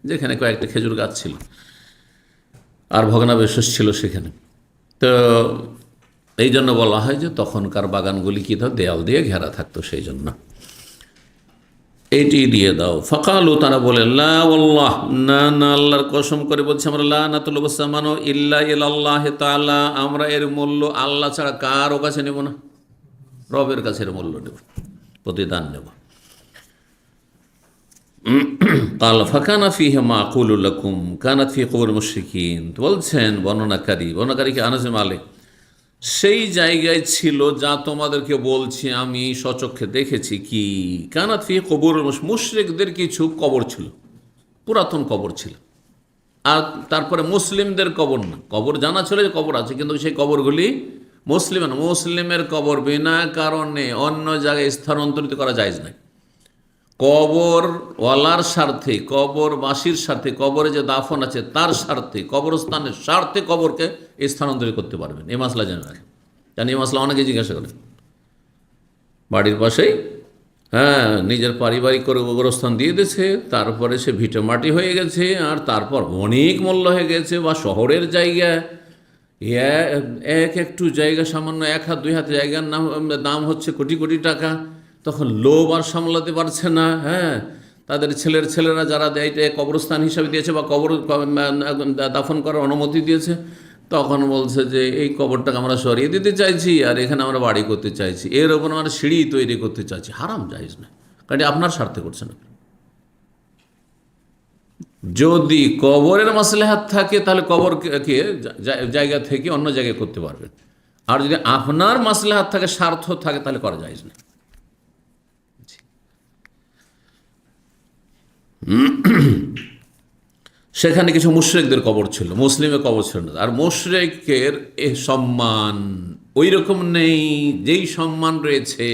যেখানে কয়েকটা খেজুর গাছ ছিল আর ভগ্নাবশেষ ছিল সেখানে। তো এই জন্য বলা হয় যে তখনকার বাগানগুলি কী দাও, দেয়াল দিয়ে ঘেরা থাকতো, সেই জন্য এইটি দিয়ে দাও। ফাকালু, তারা বলে, লা ওয়াল্লাহ, না না, আল্লাহর কসম করে বলছি আমরা, লা নাতলুবু সামানু ইল্লা ইলাল্লাহ তাআলা, আমরা এর মূল্য আল্লাহ ছাড়া কারও কাছে নেব না, রবের কাছে এর মূল্য নেব, প্রতিদান নেব। কাল ফাকানা ফিহি মা আকুলু লাকুম কানাত ফি কুবুর মুশরিকিন, বলছেন বর্ণনাকারীকে আনাস বিন মালিক, সেই জায়গায় ছিল যা তোমাদেরকে বলছি আমি সচক্ষে দেখেছি। কি? কানাত ফি কবর, মুশরিকদের কিছু কবর ছিল, পুরাতন কবর ছিল। আর তারপরে মুসলিমদের কবর না, কবর জানা ছিল যে কবর আছে, কিন্তু সেই কবরগুলি মুসলিমের কবর বিনা কারণে অন্য জায়গায় স্থানান্তরিত করা যায় না। কবরওয়ালার স্বার্থে, কবরবাসীর স্বার্থে, কবরে যে দাফন আছে তার স্বার্থে, কবরস্থানের স্বার্থে কবরকে স্থানান্তরিত করতে পারবেন। এই মাসলা জেনে রাখেন, জানি এই মাসলা অনেকে জিজ্ঞাসা করেন। বাড়ির পাশেই নিজের পারিবারিক করে কবরস্থান দিয়ে দিয়েছে, তারপরে সে ভিটে মাটি হয়ে গেছে, আর তারপর অনেক মূল্য হয়ে গেছে, বা শহরের জায়গা, একটু জায়গা, সামান্য 1 হাত 2 হাত জায়গার দাম হচ্ছে কোটি কোটি টাকা। তখন লোভ আর সামলাতে পারছে না। তাদের ছেলেরা যারা এইটা কবরস্থান হিসাবে দিয়েছে বা কবর দাফন করার অনুমতি দিয়েছে, তখন বলছে যে এই কবরটাকে আমরা সরিয়ে দিতে চাইছি, আর এখানে আমরা বাড়ি করতে চাইছি, এর ওপর আমরা সিঁড়ি তৈরি করতে চাইছি। হারাম, জায়েজ না, কারণ আপনার স্বার্থে করছেন আপনি। যদি কবরের মাসলাহাত থাকে তাহলে কবরকে জায়গা থেকে অন্য জায়গায় করতে পারবেন, আর যদি আপনার মাসলাহাত থাকে, স্বার্থ থাকে, তাহলে করা জায়েজ না। সেখানে কিছু মুশরিকদের কবর ছিল, মুসলিমের কবর ছিল না। আর মুশরিকের সম্মান ওই রকম নেই যেই সম্মান রয়েছে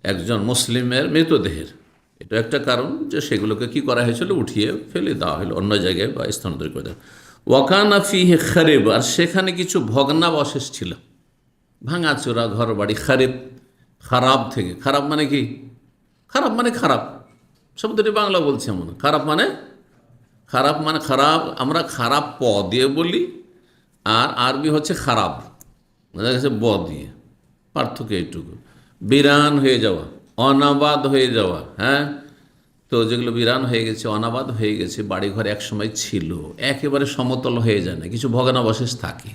একজন মুসলিমের মৃতদেহের। এটা একটা কারণ যে সেগুলোকে কি করা হয়েছিল, উঠিয়ে ফেলে দেওয়া হলো অন্য জায়গায় বা স্থানান্তরিত করে দেওয়া। ওয়াকানা ফিহি খারিব, আর সেখানে কিছু ভগ্নাবশেষ ছিল, ভাঙাচোরা ঘর বাড়ি। খারিব, খারাপ থেকে, খারাপ মানে কি? খারাপ মানে খারাপ, শব্দটি বাংলা বলছি এমন। খারাপ মানে খারাপ, আমরা খারাপ প দিয়ে বলি, আর আরবি হচ্ছে খারাপ, বোঝা গেছে ব দিয়ে, পার্থক্য এইটুকু। বিরান হয়ে যাওয়া, অনাবাদ হয়ে যাওয়া। তো যেগুলো বিরান হয়ে গেছে, অনাবাদ হয়ে গেছে, বাড়িঘর এক সময় ছিল, একেবারে সমতল হয়ে যায় না, কিছু ভগ্নাবশেষ থাকে।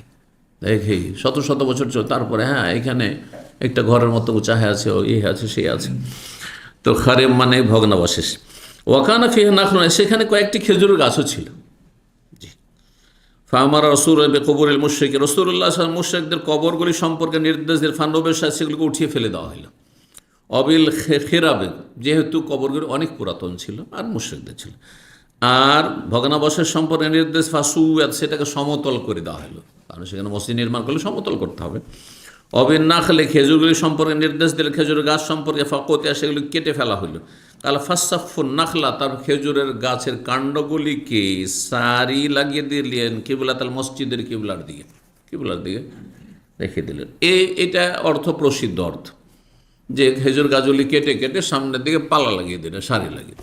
দেখি শত শত বছর চল, তারপরে এখানে একটা ঘরের মতো উঁচা হয়ে আছে, এই আছে, সেই আছে। তো খারেব মানে ভগ্নাবশেষ। ওয়াকানা ফিহা নাখলুন, সেখানে কয়েকটি খেজুরের গাছও ছিল। জি। ফামারা রসুল কবরের মুশরিক, রসুল্লাহ মুশরিকদের কবরগুলি সম্পর্কে নির্দেশ দিয়ে ফান্নবের সাথে সেগুলোকে উঠিয়ে ফেলে দেওয়া হলো। অবিল খেরাবে, যেহেতু কবরগুলি অনেক পুরাতন ছিল আর মুশরিকদের ছিল। আর ভগ্নাবশেষ সম্পর্কে নির্দেশ ফাসুয়াত, সেটাকে সমতল করে দেওয়া হলো, কারণ সেখানে মসজিদ নির্মাণ করলে সমতল করতে হবে। অবিন নাখলে, খেজুরগুলি সম্পর্কে নির্দেশ দিলে খেজুরের গাছ সম্পর্কে ফাঁকতিয়া, সেগুলি কেটে ফেলা হলো। কালা ফাসাফুন নাখলা, তার খেজুরের গাছের কাণ্ডগুলিকে সারি লাগিয়ে দিলেন কিবলাতাল, মসজিদের কিবলার দিকে রেখে দিলেন। এটা অর্থ প্রসিদ্ধ অর্থ, যে খেজুর গাছগুলি কেটে কেটে সামনের দিকে পালা লাগিয়ে দিলেন, সারি লাগিয়ে।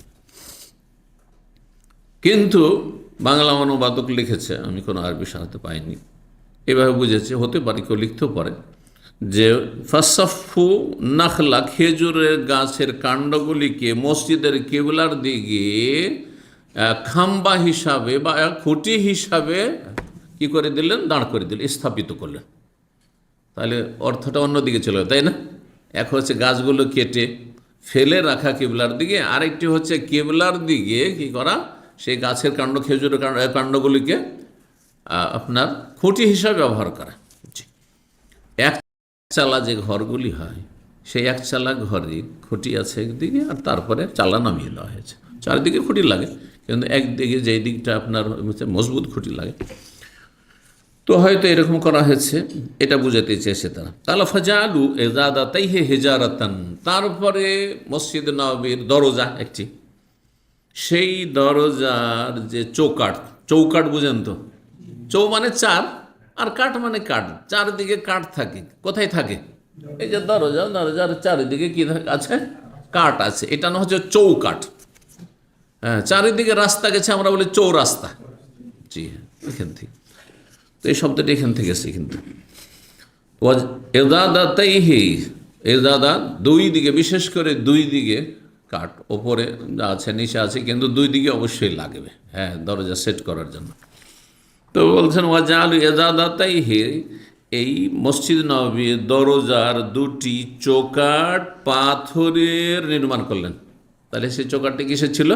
কিন্তু বাংলা অনুবাদক লিখেছে, আমি কোনো আরবি সাহায্য পাইনি, এভাবে বুঝেছে, হতে পারে কেউ লিখতেও পারে, যে ফাসাফু নাখলা, খেজুরের গাছের কাণ্ডগুলিকে মসজিদের কিবলার দিকে খাম্বা হিসাবে বা খুঁটি হিসাবে কি করে দিলেন, দাঁড় করে দিলেন, স্থাপিত করলেন। তাহলে অর্থটা অন্যদিকে চলে, তাই না? এক হচ্ছে গাছগুলো কেটে ফেলে রাখা কিবলার দিকে, আরেকটি হচ্ছে কিবলার দিকে কি করা, সেই গাছের কাণ্ড, খেজুরের কাণ্ডগুলিকে আপনার খুঁটি হিসাবে ব্যবহার করা। এক চালা যে ঘরগুলি হয়, সেই এক চালা ঘরে খুঁটি আছে একদিকে, আর তারপরে চালা নামিয়ে দেওয়া হয়েছে। চারিদিকে খুঁটি লাগে, কিন্তু একদিকে যেই দিকটা আপনার মজবুত খুঁটি লাগে, তো হয়তো এরকম করা হয়েছে, এটা বুঝাতে চেয়েছে তারা। তাহলে ফাজালু এজাদা তাই হে হেজারাতান, তারপরে মসজিদ নববীর দরজা একটি, সেই দরজার যে চৌকাঠ বুঝেন তো, চৌ মানে চার, আর কাঠ মানে কাঠ, চারদিকে কাঠ থাকে। কোথায় থাকে? এই যে দরজার চারিদিকে কি আছে, কাঠ আছে, এটা না হচ্ছে চৌকাঠ। চারিদিকে রাস্তা গেছে, আমরা বলি চৌরাস্তা। জি হ্যাঁ, এখান থেকে, তো এই শব্দটি এখান থেকে এসে, কিন্তু এজাদা দুই দিকে, বিশেষ করে দুই দিকে কাঠ, ওপরে আছে নিচে আছে, কিন্তু দুই দিকে অবশ্যই লাগবে দরজা সেট করার জন্য। তো বলছেন ওয়াজালু এজাদাতাইহি, এই মসজিদ নববীর দরজার দুটি চৌকাঠ পাথরের নির্মাণ করলেন। তাহলে সেই চৌকাঠটি কিসের ছিল?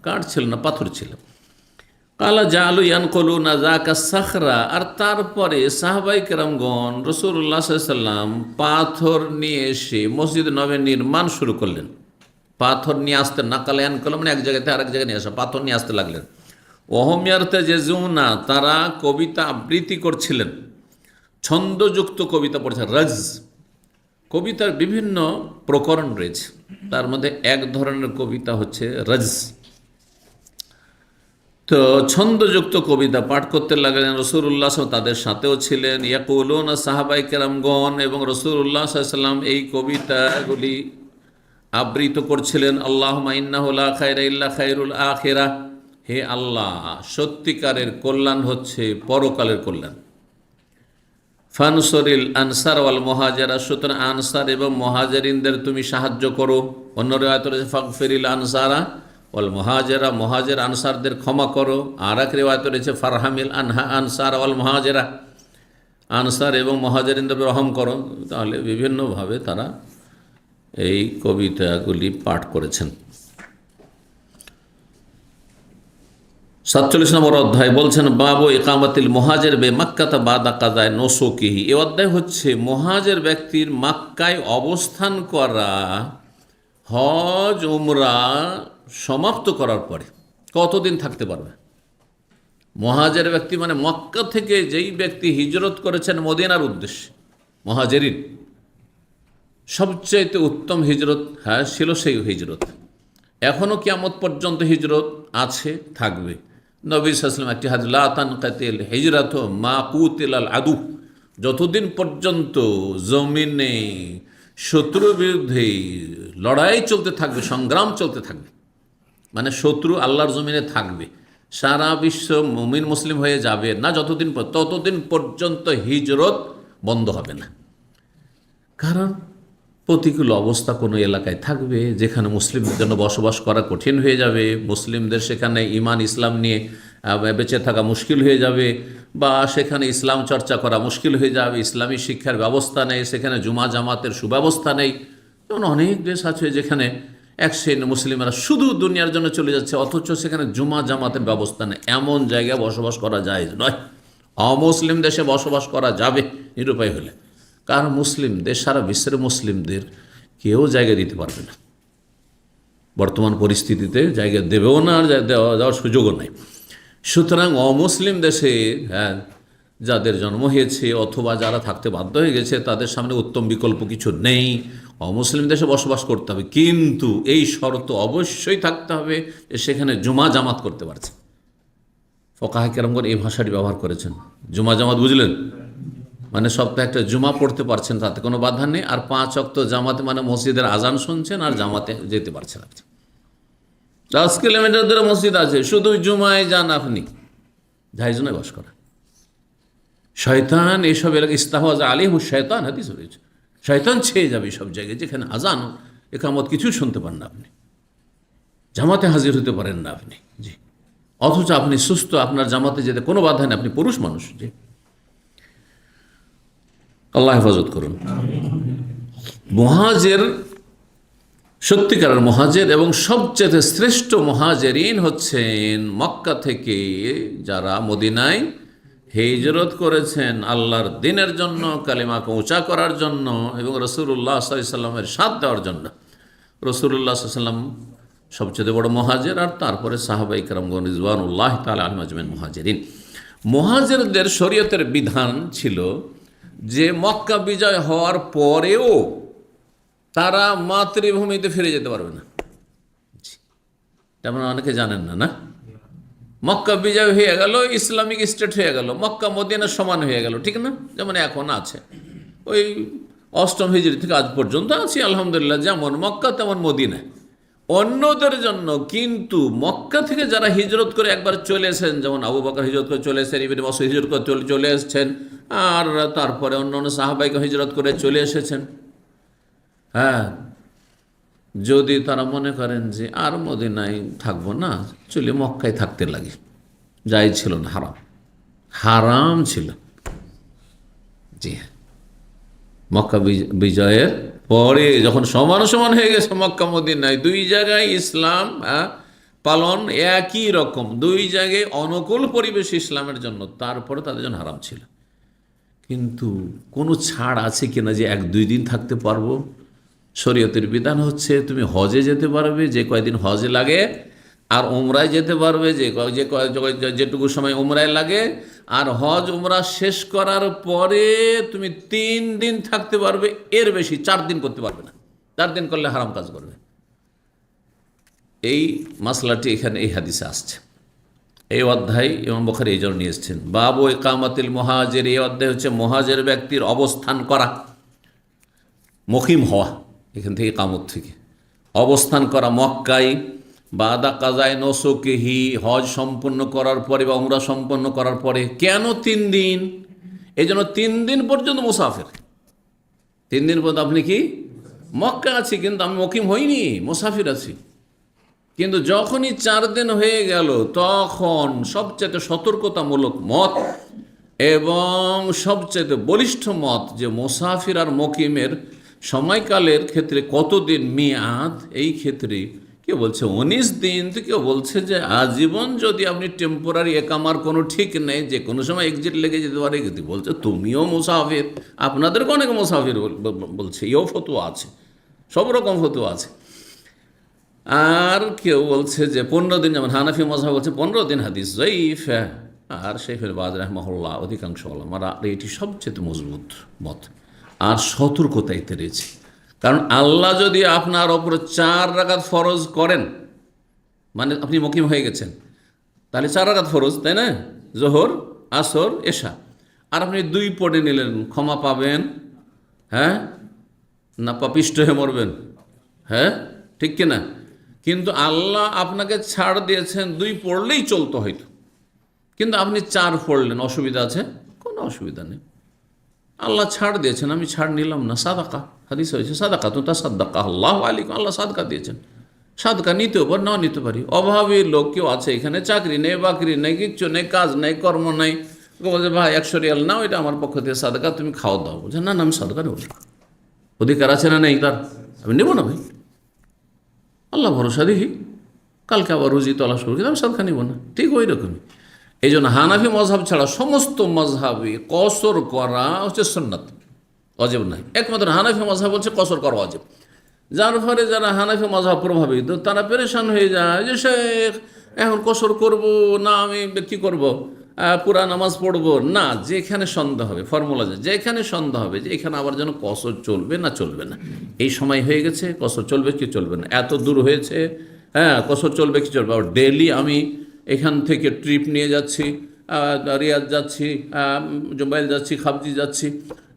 কাঠ ছিল না, পাথর ছিল। কালা জালু ইয়ানকুলুনা যাকা সাখরা, আর তারপরে সাহাবাই কেরামগণ রাসূলুল্লাহ সাল্লাল্লাহু আলাইহি ওয়াসাল্লাম পাথর নিয়ে এসে মসজিদ নববী নির্মাণ শুরু করলেন। পাথর নিয়ে আসতে, নাকাল ইয়ানকুলু মানে এক জায়গাতে আরেক জায়গায় নিয়ে আসা, পাথর নিয়ে আসতে লাগলেন। ওহমিয়ারতে জেজুনা, তারা কবিতা আবৃত্তি করছিলেন, ছন্দযুক্ত কবিতা পড়ছে, রজ, কবিতার বিভিন্ন প্রকরণ রয়েছে, তার মধ্যে এক ধরনের কবিতা হচ্ছে রজজ। তো ছন্দযুক্ত কবিতা পাঠ করতে লাগলেন রসুল্লাহ, তাদের সাথেও ছিলেন ইয়াকুলুন সাহাবাই কেরামগণ, এবং রসুল্লাহ সাল্লাম এই কবিতাগুলি আবৃত করছিলেন। আল্লাহুম্মা ইন্নাহু লা খায়রা ইল্লা খায়রুল আখিরাহ, হে আল্লাহ, সত্যিকারের কল্যাণ হচ্ছে পরকালের কল্যাণ। ফানসরিল আনসার ওয়াল মুহাজিরা, সুতরাং আনসার এবং মুহাজিরিনদের তুমি সাহায্য করো। অন্য রিওয়ায়াতে রয়েছে ফাগফিরিল আনসারা ওয়াল মুহাজিরা, মুহাজির আনসারদের ক্ষমা করো। আর এক রিওয়ায়াতে রয়েছে ফারহামিল আনহা আনসার ওয়াল মুহাজিরা, আনসার এবং মুহাজিরিনদের রহম করো। তাহলে বিভিন্নভাবে তারা এই কবিতাগুলি পাঠ করেছেন। 47 নম্বর অধ্যায় বলছেন বাবু ইকামাতিল মুহাজির বে মাক্কাতা বাদা কাযায় নুসুকিহি। এই অধ্যায় হচ্ছে মুহাজির ব্যক্তির মক্কায় অবস্থান করা হজ উমরা সমাপ্ত করার পরে কতদিন থাকতে পারবে। মুহাজির ব্যক্তি মানে মক্কা থেকে যেই ব্যক্তি হিজরত করেছেন মদিনার উদ্দেশ্যে, মুহাজিরিন, সবচাইতে উত্তম হিজরত ছিল সেই হিজরত। এখনও কিয়ামত পর্যন্ত হিজরত আছে, থাকবে। নবী সাল্লাল্লাহু আলাইহি ওয়াসাল্লাম একটি হাদিস, লা তানকাতিল হিজরাতু মা কুতিলাল আদু, যতদিন পর্যন্ত জমিনে শত্রুর বিরুদ্ধে লড়াই চলতে থাকবে, সংগ্রাম চলতে থাকবে, মানে শত্রু আল্লাহর জমিনে থাকবে, সারা বিশ্ব মুমিন মুসলিম হয়ে যাবে না যতদিন, ততদিন পর্যন্ত হিজরত বন্ধ হবে না। কারণ প্রতিকূল অবস্থা কোনো এলাকায় থাকবে যেখানে মুসলিমদের জন্য বসবাস করা কঠিন হয়ে যাবে, মুসলিমদের সেখানে ইমান ইসলাম নিয়ে বেঁচে থাকা মুশকিল হয়ে যাবে, বা সেখানে ইসলাম চর্চা করা মুশকিল হয়ে যাবে, ইসলামী শিক্ষার ব্যবস্থা নেই, সেখানে জুমা জামাতের সুব্যবস্থা নেই। যেমন অনেক দেশ আছে যেখানে এক শ্রেণীর মুসলিমরা শুধু দুনিয়ার জন্য চলে যাচ্ছে, অথচ সেখানে জুমা জামাতের ব্যবস্থা নেই। এমন জায়গায় বসবাস করা যায় নয়। অমুসলিম দেশে বসবাস করা যাবে নিরুপায় হলে, কারণ মুসলিমদের, সারা বিশ্বের মুসলিমদের কেউ জায়গা দিতে পারবে না, বর্তমান পরিস্থিতিতে জায়গা দেবেও না, আর দেওয়ার সুযোগও নাই। সুতরাং অমুসলিম দেশে যাদের জন্ম হয়েছে অথবা যারা থাকতে বাধ্য হয়ে গেছে, তাদের সামনে উত্তম বিকল্প কিছু নেই, অমুসলিম দেশে বসবাস করতে হবে। কিন্তু এই শর্ত অবশ্যই থাকতে হবে যে সেখানে জুমা জামাত করতে পারছে। ফুকাহা কেরামগণ এই ভাষাটি ব্যবহার করেছেন, জুমা জামাত, বুঝলেন? মানে সপ্তাহে একটা জুমা পড়তে পারছেন, তাতে কোনো বাধা নেই। আর 5 ওয়াক্ত জামাতে মানে মসজিদের আজান শুনছেন আর জামাতে যেতে পারছেন। আপনি 10 কিলোমিটার দূরে মসজিদ আছে, শুধু জুমায় যান আপনি, জায়েজ নয় বাস করা। শয়তান এইসব এলাকা ইস্তাহওয়াজ আলাইহিম শয়তান, হাদিস রয়েছে, শয়তান ছেয়ে যাবে সব জায়গায় যেখানে আজান একামত কিছু শুনতে পারেন না আপনি, জামাতে হাজির হতে পারেন না আপনি, জি, অথচ আপনি সুস্থ, আপনার জামাতে যেতে কোনো বাধা নেই, আপনি পুরুষ মানুষ, জি। আল্লাহ হেফাজত করুন। মুহাজির, সত্যিকারের মুহাজির এবং সবচেয়ে শ্রেষ্ঠ মুহাজিরিন হচ্ছেন মক্কা থেকে যারা মদিনায় হিজরত করেছেন আল্লাহর দ্বীনের জন্য, কালিমাকে উঁচা করার জন্য এবং রাসূলুল্লাহ সাল্লাল্লাহু আলাইহি ওয়াসাল্লামের সাথ দেওয়ার জন্য। রাসূলুল্লাহ সাল্লাল্লাহু আলাইহি ওয়াসাল্লাম সবচেয়ে বড় মুহাজির, আর তারপরে সাহাবায়ে কেরামগণ রিজওয়ানুল্লাহি তাআলা আলাইহিম আজমাইন মুহাজিরিন। মুহাজিরদের শরীয়তের বিধান ছিল যে মক্কা বিজয় হওয়ার পরেও তারা মাতৃভূমিতে ফিরে যেতে পারবে না। আপনারা অনেকে জানেন না, না? মক্কা বিজয় হয়ে গেল, ইসলামিক স্টেট হয়ে গেল, মক্কা মদিনার সমান হয়ে গেল, ঠিক না? যেমন এখন আছে, ওই 8ম হিজরি থেকে আজ পর্যন্ত আছি আলহামদুলিল্লাহ, যেমন মক্কা তেমন মদিনা। অন্যদের জন্য কিন্তু মক্কা থেকে যারা হিজরত করে একবার চলে এসেছেন, যেমন আবু বকর হিজরত করে চলে এসেছেন, ইবনে মাসউদ হিজরত করে চলে এসেছেন, আর তারপরে অন্য সাহাবাইকে হিজরত করে চলে এসেছেন, হ্যাঁ, যদি তারা মনে করেন যে আর মদিনায় থাকবো না, চলে মক্কায় থাকতে লাগে, যাই ছিল না, হারাম ছিল, জি হ্যাঁ। মক্কা বিজয়ের পরে যখন সমান সমান হয়ে গেছে মক্কা মদিনায়, 2 জায়গায় ইসলাম পালন একই রকম, 2 জায়গায় অনুকূল পরিবেশ ইসলামের জন্য, তারপরে তাদের জন্য হারাম ছিল। কিন্তু কোনো ছাড় আছে কিনা যে 1-2 দিন থাকতে পারবো? শরীয়তের বিধান হচ্ছে তুমি হজে যেতে পারবে, যে কয়দিন হজে লাগে আর উমরায় যেতে পারবে যেটুকু সময় উমরায় লাগে, আর হজ উমরা শেষ করার পরে তুমি 3 দিন থাকতে পারবে, এর বেশি 4 দিন করতে পারবে না। 4 দিন করলে হারাম কাজ করবে। এই মাসলাটি এখানে এই হাদিসে আসছে। এই অধ্যায় ইমাম বুখারী এই জন্য নিয়ে এসেছেন। বাবু ইকামাতিল মুহাজির, এই অধ্যায় হচ্ছে মুহাজির ব্যক্তির অবস্থান করা, মুকিম হওয়া, এখান থেকে ইকামত থেকে অবস্থান করা মক্কায়, বাদা কাজায় নসুকিহি, হজ সম্পন্ন করার পরে বা উমরা সম্পন্ন করার পরে। কেন 3 দিন? এই জন্য 3 দিন পর্যন্ত মুসাফির। 3 দিন পর্যন্ত আপনি কি মক্কা আছি, কিন্তু আমি মুকিম হইনি, মুসাফির আছি। কিন্তু যখনই 4 দিন হয়ে গেল, তখন সবচেয়ে সতর্কতামূলক মত এবং সবচেয়ে বলিষ্ঠ মত যে মুসাফির আর মুকিমের সময়কালের ক্ষেত্রে কতদিন মিয়াদ, এই ক্ষেত্রে কেউ বলছে 19 দিন, তো কেউ বলছে যে আজীবন। যদি আপনি টেম্পোরারি একামার কোনো ঠিক নেই, যে কোনো সময় এক্সিট লেগে যেতে পারে, কিন্তু বলছে তুমিও মুসাফির, আপনাদেরকে অনেক মুসাফির বলছে, এও ফতোয়া আছে, সব রকম ফতোয়া আছে। আর কেউ বলছে যে 15 দিন, যেমন হানাফি মাযহাব বলছে 15 দিন হাদিস যায়ীফ। আর শেখুল বাজ রাহিমাহুল্লাহ অধিকাংশ ওলামারা এটি সবচেয়ে মজবুত মত। আর সতর্কতা এতে রয়েছে, কারণ আল্লাহ যদি আপনার ওপরে 4 রাকাত ফরজ করেন, মানে আপনি মুকিম হয়ে গেছেন, তাহলে 4 রাকাত ফরজ, তাই না? জোহর, আসর, এশা, আর আপনি 2 পড়ে নিলেন, ক্ষমা পাবেন? হ্যাঁ, না পাপিষ্ট হয়ে মরবেন? হ্যাঁ, ঠিক কিনা? কিন্তু আল্লাহ আপনাকে ছাড় দিয়েছেন, 2 পড়লেই চলতো হয়তো, কিন্তু আপনি 4 পড়লেন, অসুবিধা আছে? কোনো অসুবিধা নেই, আল্লাহ ছাড় দিয়েছেন, আমি ছাড় নিলাম না। সাদাকা, হাদিস হয়েছে সাদাকা তো তা সাদাকা আল্লাহ আলাইকুম, আল্লাহ সাদকা দিয়েছেন, সাদকা নিতেও পারি, নাও নিতে পারি। অভাবী লোক কেউ আছে এখানে, চাকরি নেই, বাকরি নেই, কিচ্ছু নেই, কাজ নেই, কর্ম নেই, বলছে ভাই 100 রিয়াল নাও, এটা আমার পক্ষ থেকে সাদকা, তুমি খাওয়া দাও। বলছে না না, আমি সাদকা নেব না। অধিকার আছে না নেই তার? আমি নেব না ভাই, আল্লাহ ভরসা দেখি, কালকে আবার রুজি তলাশ করি, কিন্তু আমি সাদকা নিব না। ঠিক ওই রকমই এই জন্য হানাফি মযহাব ছাড়া সমস্ত মযহাবে কসর করা হচ্ছে সুন্নাত, ওয়াজিব নয়। একমাত্র হানাফি মযহাব বলছে কসর করা ওয়াজিব। যার ফলে যারা হানাফি মযহাব প্রভাবিত, তারা পেরেশান হয়ে যায় যে শেখ এখন কসর করব না, আমি কি করব, পুরা নামাজ পড়বো না। যেখানে সন্দেহ হবে, ফর্মুলা যেখানে সন্দেহ হবে যে এখানে আবার যেন কসর চলবে না চলবে না, এই সময় হয়ে গেছে, কসর চলবে কি চলবে না, এত দূর হয়েছে, হ্যাঁ কসর চলবে কি চলবে, আর ডেইলি আমি এখান থেকে ট্রিপ নিয়ে যাচ্ছি, রিয়াদ যাচ্ছি, জুবাইল যাচ্ছি, খাবজি যাচ্ছি,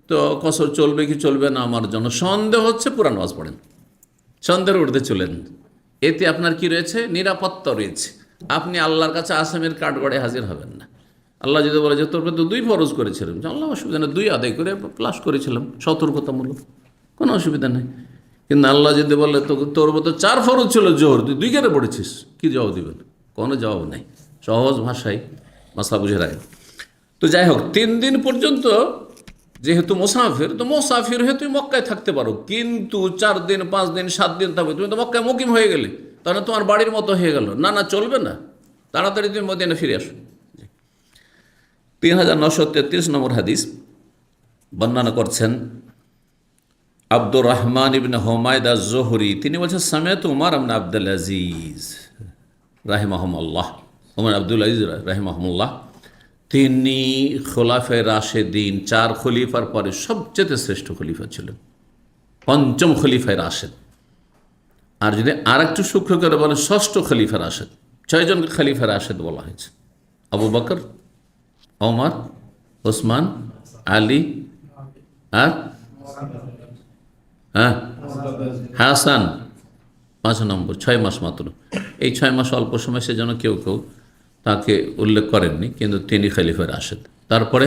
তো কসর চলবে কি চলবে না আমার জন্য সন্দেহ হচ্ছে, পুরা নামাজ পড়েন, সন্দেহের ঊর্ধ্বে চলেন। এতে আপনার কি রয়েছে? নিরাপত্তা রয়েছে। আপনি আল্লাহর কাছে আসামের কাঠগড়ে হাজির হবেন না। আল্লাহ যদি বলে যে তোর তো 2 ফরজ করেছিলাম, আল্লাহ অসুবিধা নেই, 2 আদায় করে প্লাস করেছিলাম, সতর্কতামূলক, কোনো অসুবিধা নেই। কিন্তু আল্লাহ যদি বলে তোর তো 4 ফরজ ছিল জোহর, তুই 2 কেন পড়েছিস, কি জবাব দিবেন? কোনো জবাব নেই। সহজ ভাষায় মাসলা বুঝে রাখেন। তো যাই হোক, 3 দিন পর্যন্ত যেহেতু মুসাফির, তো মুসাফির হয়ে তুমি মক্কায় থাকতে পারো, কিন্তু 4 দিন 5 দিন 7 দিন থাকবে, তুমি তো মক্কায় মুকিম হয়ে গেলে, তাহলে তোমার বাড়ির মতো হয়ে গেল। না না, চলবে না, তাড়াতাড়ি তুমি মদিনা ফিরে আসো। 3933 নম্বর হাদিস বর্ণনা করছেন আব্দুর রহমান ইবনে হুমায়দ আজ-জুহরি। তিনি বলছেন সামিআত উমর ইবনে আব্দুল আজিজ রাহিমাহুল্লাহ, উমর আব্দুল আজিজ রাহিমাহুল্লাহ, তিনি খোলাফায়ে রাশেদিন, 4 খলিফার পরে সবচেয়ে শ্রেষ্ঠ খলিফা ছিলেন, 5ম খলিফায়ে রাশেদ। আর যদি আর একটু সূক্ষ্ম করে বলেন 6ষ্ঠ খলিফা রাশেদ। 6 জনকে খলিফা রাশেদ বলা হয়েছে: আবু বকর, ওমর, ওসমান, আলী, আর হাসান। 5 নম্বর, 6 মাস মাত্র। এই 6 মাস অল্প সময়, সেজন্য কেউ কেউ তাকে উল্লেখ করেননি, কিন্তু তিনি খলিফা রাশেদ। তারপরে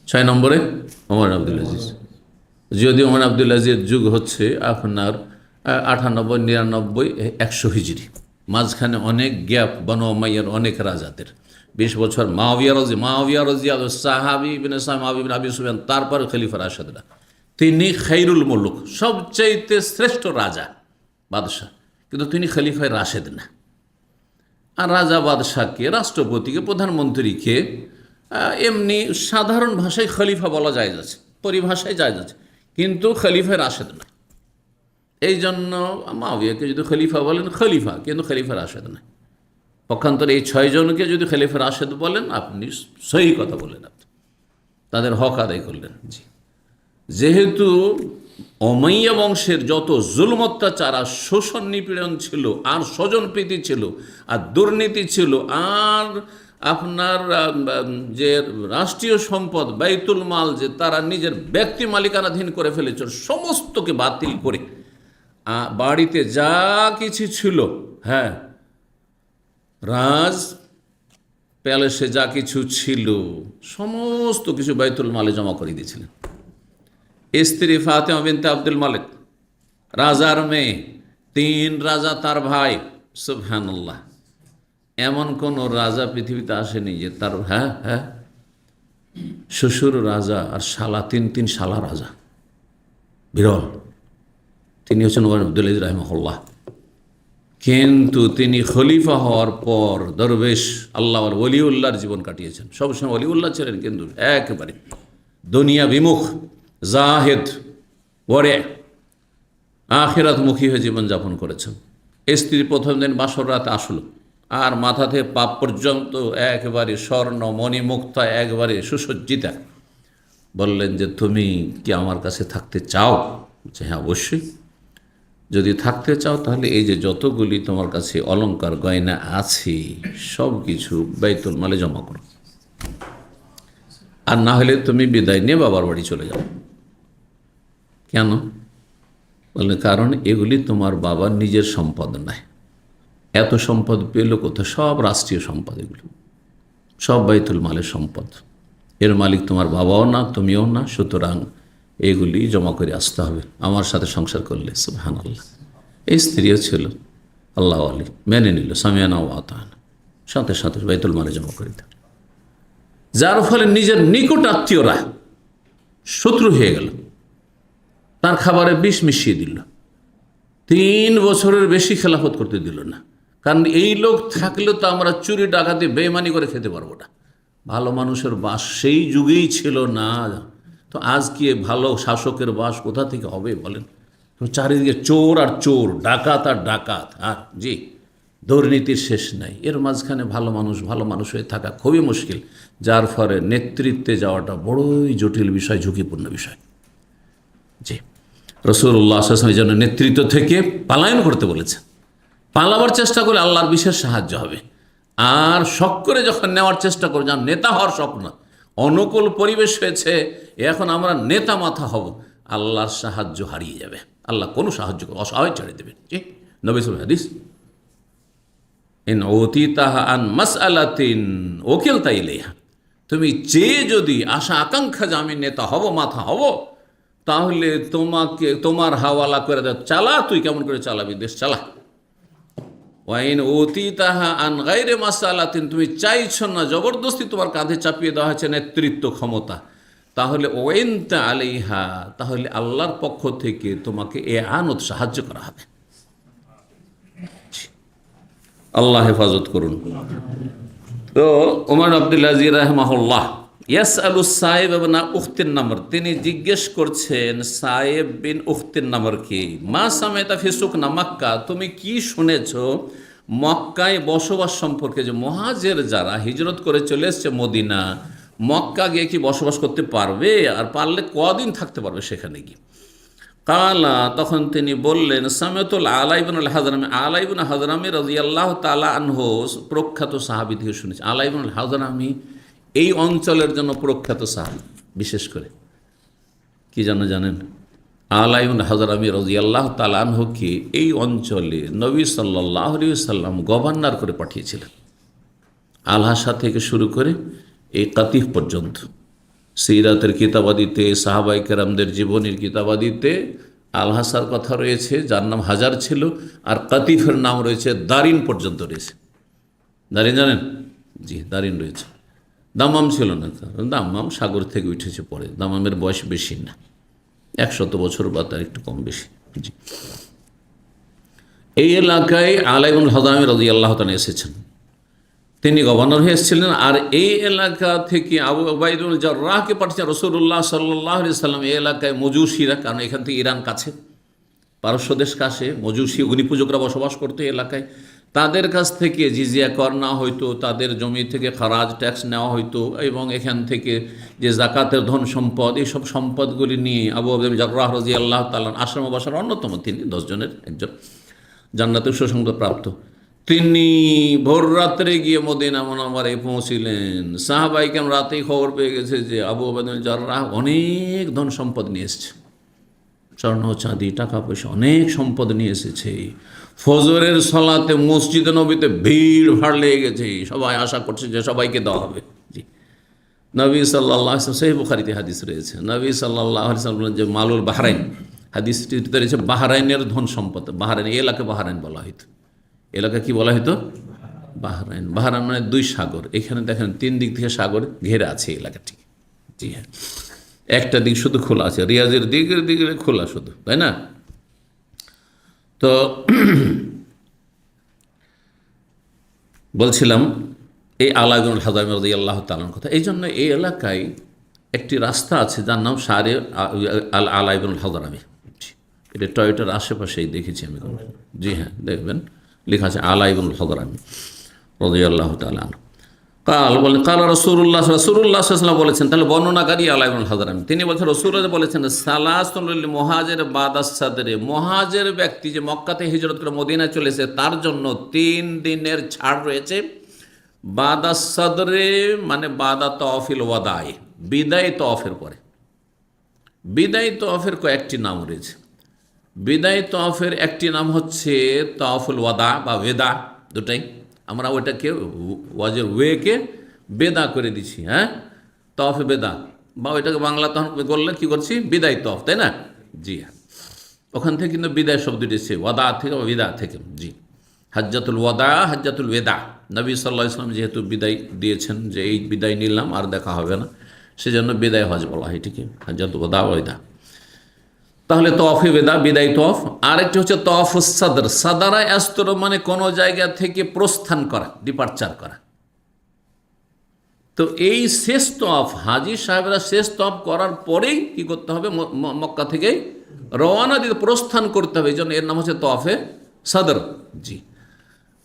6 নম্বরে ওমর আব্দুল আজিজ। যদি ওমর আব্দুল আজিজের যুগ হচ্ছে আপনার 98, 99, 100 হিজরি, মাঝখানে অনেক গ্যাপ বনু উমাইয়ার অনেক রাজাদের, 20 বছর মুআবিয়া রাদিয়াল্লাহু সাহাবী ইবনে সাহাবী ইবনে আবি সুফিয়ান, তারপরে খলিফা রাশেদরা। তিনি খায়রুল মুলুক, সবচাইতে শ্রেষ্ঠ রাজা বাদশাহ, কিন্তু তিনি খলিফায়ে রাশেদ না। আর রাজা বাদশাহকে, রাষ্ট্রপতিকে, প্রধানমন্ত্রীকে এমনি সাধারণ ভাষায় খলিফা বলা যায় যাচ্ছে, পরিভাষায় যায় যাচ্ছে, কিন্তু খলিফায়ে রাশেদ না। এই জন্য মুআবিয়াকে যদি খলিফা বলেন খলিফা, কিন্তু খলিফা রাশেদ না। পক্ষান্তরে এই 6 জনকে যদি খলিফা রাশেদ বলেন, আপনি সহি কথা বললেন, আপনি তাদের হক আদায় করলেন। জি, যেহেতু উমাইয়া বংশের যত জুলম অত্যাচার আর শোষণ নিপীড়ন ছিল, আর স্বজনপ্রীতি ছিল, আর দুর্নীতি ছিল, আর আপনার যে রাষ্ট্রীয় সম্পদ বাইতুল মাল যে তারা নিজের ব্যক্তি মালিকানাধীন করে ফেলেছিল, সমস্তকে বাতিল করে বাড়িতে যা কিছু ছিল, হ্যাঁ, রাজ প্যালেসে যা কিছু ছিল সমস্ত কিছু বাইতুল মালে জমা করে দিয়েছিলেন। স্ত্রী ফাতেমা বিনতে আব্দুল মালিক, রাজার মেয়ে, 3 রাজা তার ভাই। সুবহানাল্লাহ, এমন কোন রাজা পৃথিবীতে আসেনি যে তার শ্বশুর রাজা আর শালা, 3 শালা রাজা, বিরল। তিনি হচ্ছেন ওমর আব্দুল আজিজ রাহিমাহুল্লাহ। কিন্তু তিনি খলিফা হওয়ার পর দরবেশ আল্লাহর ওলিউল্লাহর জীবন কাটিয়েছেন। সবসময় ওলিউল্লাহ ছিলেন, কিন্তু একেবারে দুনিয়া বিমুখ, জাহেদ, ওরে আখিরাতমুখী হয়ে জীবনযাপন করেছেন। স্ত্রী প্রথম দিন বাসর রাতে আসলো, আর মাথা থেকে পাপ পর্যন্ত একেবারে স্বর্ণ মণিমুক্তা, একবারে সুসজ্জিতা। বললেন যে তুমি কি আমার কাছে থাকতে চাও? বলছে হ্যাঁ, অবশ্যই। যদি থাকতে চাও তাহলে এই যে যতগুলি তোমার কাছে অলংকার গয়না আছে সব কিছু বাইতুল মালে জমা করো, আর না হলে তুমি বিদায় নিয়ে বাবার বাড়ি চলে যাও। কেন? বললেন কারণ এগুলি তোমার বাবার নিজের সম্পদ নয়। এত সম্পদ পেল কোথায়? সব রাষ্ট্রীয় সম্পদ, এগুলো সব বাইতুল মালের সম্পদ। এর মালিক তোমার বাবাও না, তুমিও না, সুতরাং এগুলি জমা করে আসতে হবে আমার সাথে সংসার করলে। সুবহানাল্লাহ। এই স্ত্রীও ছিল আল্লাহ আলী, মেনে নিল, সামিয়ানা ওয়া আতানা, সাথে সাথে বাইতুল মালে জমা করে দিল। যার ফলে নিজের নিকট আত্মীয়রা শত্রু হয়ে গেল, তার খাবারে বিষ মিশিয়ে দিল, 3 বছরের বেশি খেলাফত করতে দিল না। কারণ এই লোক থাকলেও তো আমরা চুরি ডাকাতি বেইমানি করে খেতে পারবো না। ভালো মানুষের বাস সেই যুগেই ছিল না, তো আজ কি ভালো শাসকের বাস কোথা থেকে হবে বলেন? চারিদিকে চোর আর চোর, ডাকাত আর ডাকাত, আর জি, দুর্নীতির শেষ নাই। এর মাঝখানে ভালো মানুষ হয়ে থাকা খুবই মুশকিল, যার ফলে নেতৃত্বে যাওয়াটা বড়ই জটিল বিষয়, ঝুঁকিপূর্ণ বিষয়। জি, রাসূলুল্লাহ সাল্লাল্লাহু আলাইহি ওয়াসাল্লাম এই জন্য নেতৃত্ব থেকে পলায়ন করতে বলেছেন। পালাবার চেষ্টা করে আল্লাহর বিশেষ সাহায্য হবে, আর শখ করে যখন নেওয়ার চেষ্টা করে, যেমন নেতা হওয়ার স্বপ্ন, অনুকূল পরিবেশ হয়েছে, এখন আমরা নেতা মাথা হব, আল্লাহর সাহায্য হারিয়ে যাবে। আল্লাহ কোনো সাহায্য অসহায় ছেড়ে দেবেন। জি, নবী সাল্লাল্লাহু আলাইহি হাদিস, ইন উতিতাহা আন মাসআলাতিন ওকিলতা ইলাইহা, তুমি চেয়ে যদি আশা আকাঙ্ক্ষা যে আমি নেতা হব, মাথা হব, তাহলে তোমাকে তোমার হাওয়ালা করে দেয়, চালা, তুই কেমন করে চালাবি দেশ, চালা। ওয়াইন উতিতাহা আন গায়রি মাসআলাতিন, তুমি চাইছো না, জবরদস্তি তোমার কাঁধে চাপিয়ে দেওয়া হয়েছে নেতৃত্ব ক্ষমতা, তাহলে ওয়াইনতা আলাইহা, তাহলে আল্লাহর পক্ষ থেকে তোমাকে আনত সাহায্য করা হবে। আল্লাহ হেফাজত করুন। তো ওমর আব্দুল আজিজ রাহিমাহুল্লাহ, ইয়াসআলু সায়েব ইবনে উখতিন নামর, তিনি জিজ্ঞেস করছেন সায়েব বিন উখতিন নামরকে, মা সামাইতা ফি সুকনা মক্কা, তুমি কি শুনেছো মক্কায় বসবাস সম্পর্কে? যে মুহাজির যারা হিজরত করে চলে এসছে মদিনা, মক্কা গিয়ে কি বসবাস করতে পারবে? আর পারলে কদিন থাকতে পারবে সেখানে গিয়ে? কালা, তখন তিনি বললেন, সামিতুল আলা ইবনুল হাজরামি, আলা ইবনে হাজরামি রাদিয়াল্লাহু তাআলা আনহু, প্রখ্যাত সাহাবী থেকে শুনেছি। আলা ইবনুল হাজরামি এই অঞ্চলের জন্য প্রখ্যাত সাহাবী, বিশেষ করে কি জানেন? আলা ইবনে হাজরামি রাদিয়াল্লাহু তাআলা আনহুকে এই অঞ্চলে নবী সাল্লাল্লাহু আলাইহি ওয়াসাল্লাম গভর্নর করে পাঠিয়েছিলেন। আল-হাসা থেকে শুরু করে এই কাতিফ পর্যন্ত। সিরাতের কিতাবাদিতে, সাহাবায়ে কেরামদের জীবনীর কিতাবাদিতে আল-হাসার কথা রয়েছে, যার নাম হাজার ছিল, আর কাতিফের নাম রয়েছে দারিন পর্যন্ত রয়েছে। দারিন জানেন? জি, দারিন রয়েছে। দামাম ছিল না, দামাম সাগর থেকে উঠেছে পরে, দামামের বয়স বেশি না, 100 বছর বা তার একটু কম বেশি। জি, এই এলাকায় আলা ইবনুল হাজরামি রাদিয়াল্লাহু তাআলা এসেছেন, তিনি গভর্নর হয়ে এসেছিলেন। আর এই এলাকা থেকে আবু উবাইদুল জাররাহকে পাঠিয়েছেন রাসূলুল্লাহ সাল্লাল্লাহু আলাইহি ওয়াসাল্লাম। এই এলাকায় মজুসিরা, কারণ এখান থেকে ইরান কাছে, পারস্য দেশ কাছে মজুসি অগ্নিপূজকরা বসবাস করতে এলাকায়, তাদের কাছ থেকে জিজিয়া কর নেওয়া হইতো, তাদের জমি থেকে খারাজ ট্যাক্স নেওয়া হইতো, এবং এখান থেকে যে জাকাতের ধন সম্পদ, এইসব সম্পদগুলি নিয়ে আবু আবদুল জাররাহ রাদিয়াল্লাহু তাআলা আশ্রম বাসার অন্যতম, তিনি 10 জনের একজন জান্নাতের সুসংবাদ প্রাপ্ত, তিনি ভোর রাত্রে গিয়ে মদিনা মুনাওয়ারায় পৌঁছিলেন। সাহাবায়ে কেরাম রাতেই খবর পেয়ে গেছে যে আবু আবদুল জাররাহ অনেক ধন সম্পদ নিয়ে এসেছে, স্বর্ণ চাঁদি টাকা পয়সা অনেক সম্পদ নিয়ে এসেছে। ফজরের সালাতে মসজিদে নবীতে ভিড় ভাড় লেগে গেছে, সবাই আশা করছে যে সবাইকে দেওয়া হবে। জি, নবী সাল্লাল্লাহু আলাইহি ওয়াসাল্লাম, সহিহ বুখারীতে হাদিস রয়েছে, নবী সাল্লাল্লাহু আলাইহি ওয়াসাল্লাম বলেন যে মালুল বাহরাইন, হাদিসটিতে রয়েছে বাহরাইনের ধন সম্পদ। বাহরাইন, এই এলাকা বাহরাইন বলা হইতো, এলাকা কি বলা হইতো? বাহরাইন। বাহরাইন মানে 2 সাগর, এখানে দেখেন 3 দিক থেকে সাগর ঘেরা আছে এলাকাটি। জি হ্যাঁ, একটা দিক শুধু খোলা আছে, রিয়াজের দিকের দিকে খোলা শুধু, তাই না? তো বলছিলাম এই আলা ইবনুল হাযরামী রাদিয়াল্লাহু তাআলার কথা। এই জন্য এই এলাকায় একটি রাস্তা আছে যার নাম শারে আলা ইবনুল হাযরামী। এটা টয়োটার আশেপাশেই দেখেছি আমি। জি হ্যাঁ, দেখবেন লেখা আছে আলা ইবনুল হাযরামী রাদিয়াল্লাহু তাআলা। কাল রাসূলুল্লাহ সাল্লাল্লাহু আলাইহি ওয়াসাল্লাম বলেছেন, তাহলে বর্ণনাকারী আলা ইবনুল হাযরামী, তিনি বলছেন রাসূলুল্লাহ বলেছেন সালাসুন লিল মুহাজির বাদাস সাদরে, মুহাজির ব্যক্তি যে মক্কা থেকে হিজরত করে মদিনায় চলেছে তার জন্য 3 দিনের ছাড় রয়েছে। বাদাস সাদরে মানে বাদা তাওয়াফিল ওয়াদাই, বিদায় তাওয়াফের পরে। বিদায় তাওয়াফের কয়েকটি নাম রয়েছে। বিদায় তাওয়াফের একটি নাম হচ্ছে তাওয়াফুল ওয়াদা বা ওয়েদা, দুটাই। আমরা ওইটাকে ওয়াজের ওয়েকে বেদা করে দিচ্ছি, হ্যাঁ, তাওয়াফে বেদা, বা ওইটাকে বাংলা তখন করলে কী করছি, বিদায় তাওয়াফ, তাই না? জি হ্যাঁ, ওখান থেকে কিন্তু বিদায় শব্দটি এসেছে, ওয়াদা থেকে বা বিদা থেকে। জি, হাজ্জাতুল ওয়াদা, হাজ্জাতুল ওয়েদা, নবী সাল্লাল্লাহু আলাইহি ওয়াসাল্লাম যেহেতু বিদায় দিয়েছেন যে এই বিদায় নিলাম আর দেখা হবে না, সেজন্য বিদায় হজ বলা হয়, ঠিক, হাজ্জাতুল ওয়াদা ওয়েদা। তাহলে তওয়াফে বেদা, বিদায় তওয়াফ। আরেকটি হচ্ছে তওয়াফুস সাদর, সাদারা আস্তর মানে কোনো জায়গা থেকে প্রস্থান করা, ডিপারচার করা। তো এই শেষ তওয়াফ, হাজি সাহেবরা শেষ তওয়াফ করার পরেই কি করতে হবে, মক্কা থেকে রওয়ানা দিতে, প্রস্থান করতে হবে, এই জন্য এর নাম হচ্ছে তওয়াফে সাদর। জি,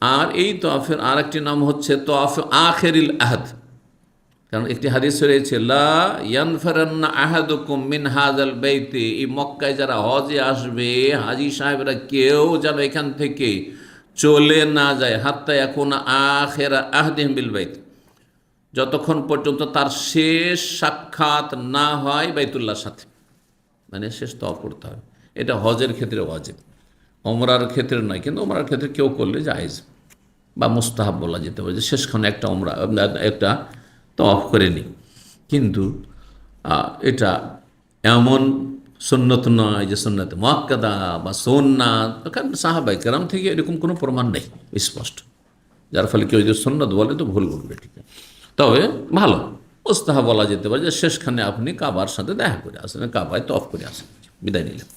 আর এই তওয়াফের আরেকটি নাম হচ্ছে তওয়াফে আখিরিল আহদ, কারণ একটি হাদিস রয়েছে লা ইয়ানফারান্না আহাদুকুম মিন হাযাল বাইতি, এই মক্কায় যারা হজে আসবে হাজি সাহেবরা কেউ যেন এখান থেকে চলে না যায়, হাত্তা ইয়াকুনা আখিরা আহদিহিম বিল বাইত, যতক্ষণ পর্যন্ত তার শেষ সাক্ষাৎ না হয় বাইতুল্লাহর সাথে, মানে শেষ তওয়াফ করতে হবে। এটা হজের ক্ষেত্রে ওয়াজিব, ওমরার ক্ষেত্রে নয়, কিন্তু ওমরার ক্ষেত্রে কেউ করলে জায়েজ বা মুস্তাহাব বলা যেতে পারে, যে শেষখানে একটা ওমরা, একটা তওয়াফ করে নিই। কিন্তু এটা এমন সুন্নত নয় যে সুন্নতে মুআক্কাদা বা সুন্নাত, কারণ সাহাবায়ে কেরাম থেকে এরকম কোনো প্রমাণ নেই স্পষ্ট, যার ফলে কেউ যদি সুন্নত বলে তো ভুল বলবে, ঠিক আছে। তবে ভালো মুস্তাহাব বলা যেতে পারে যে শেষখানে আপনি কাবার সাথে দেখা করে আসেন, কাবায় তওয়াফ করে আসেন, বিদায় নিলেন,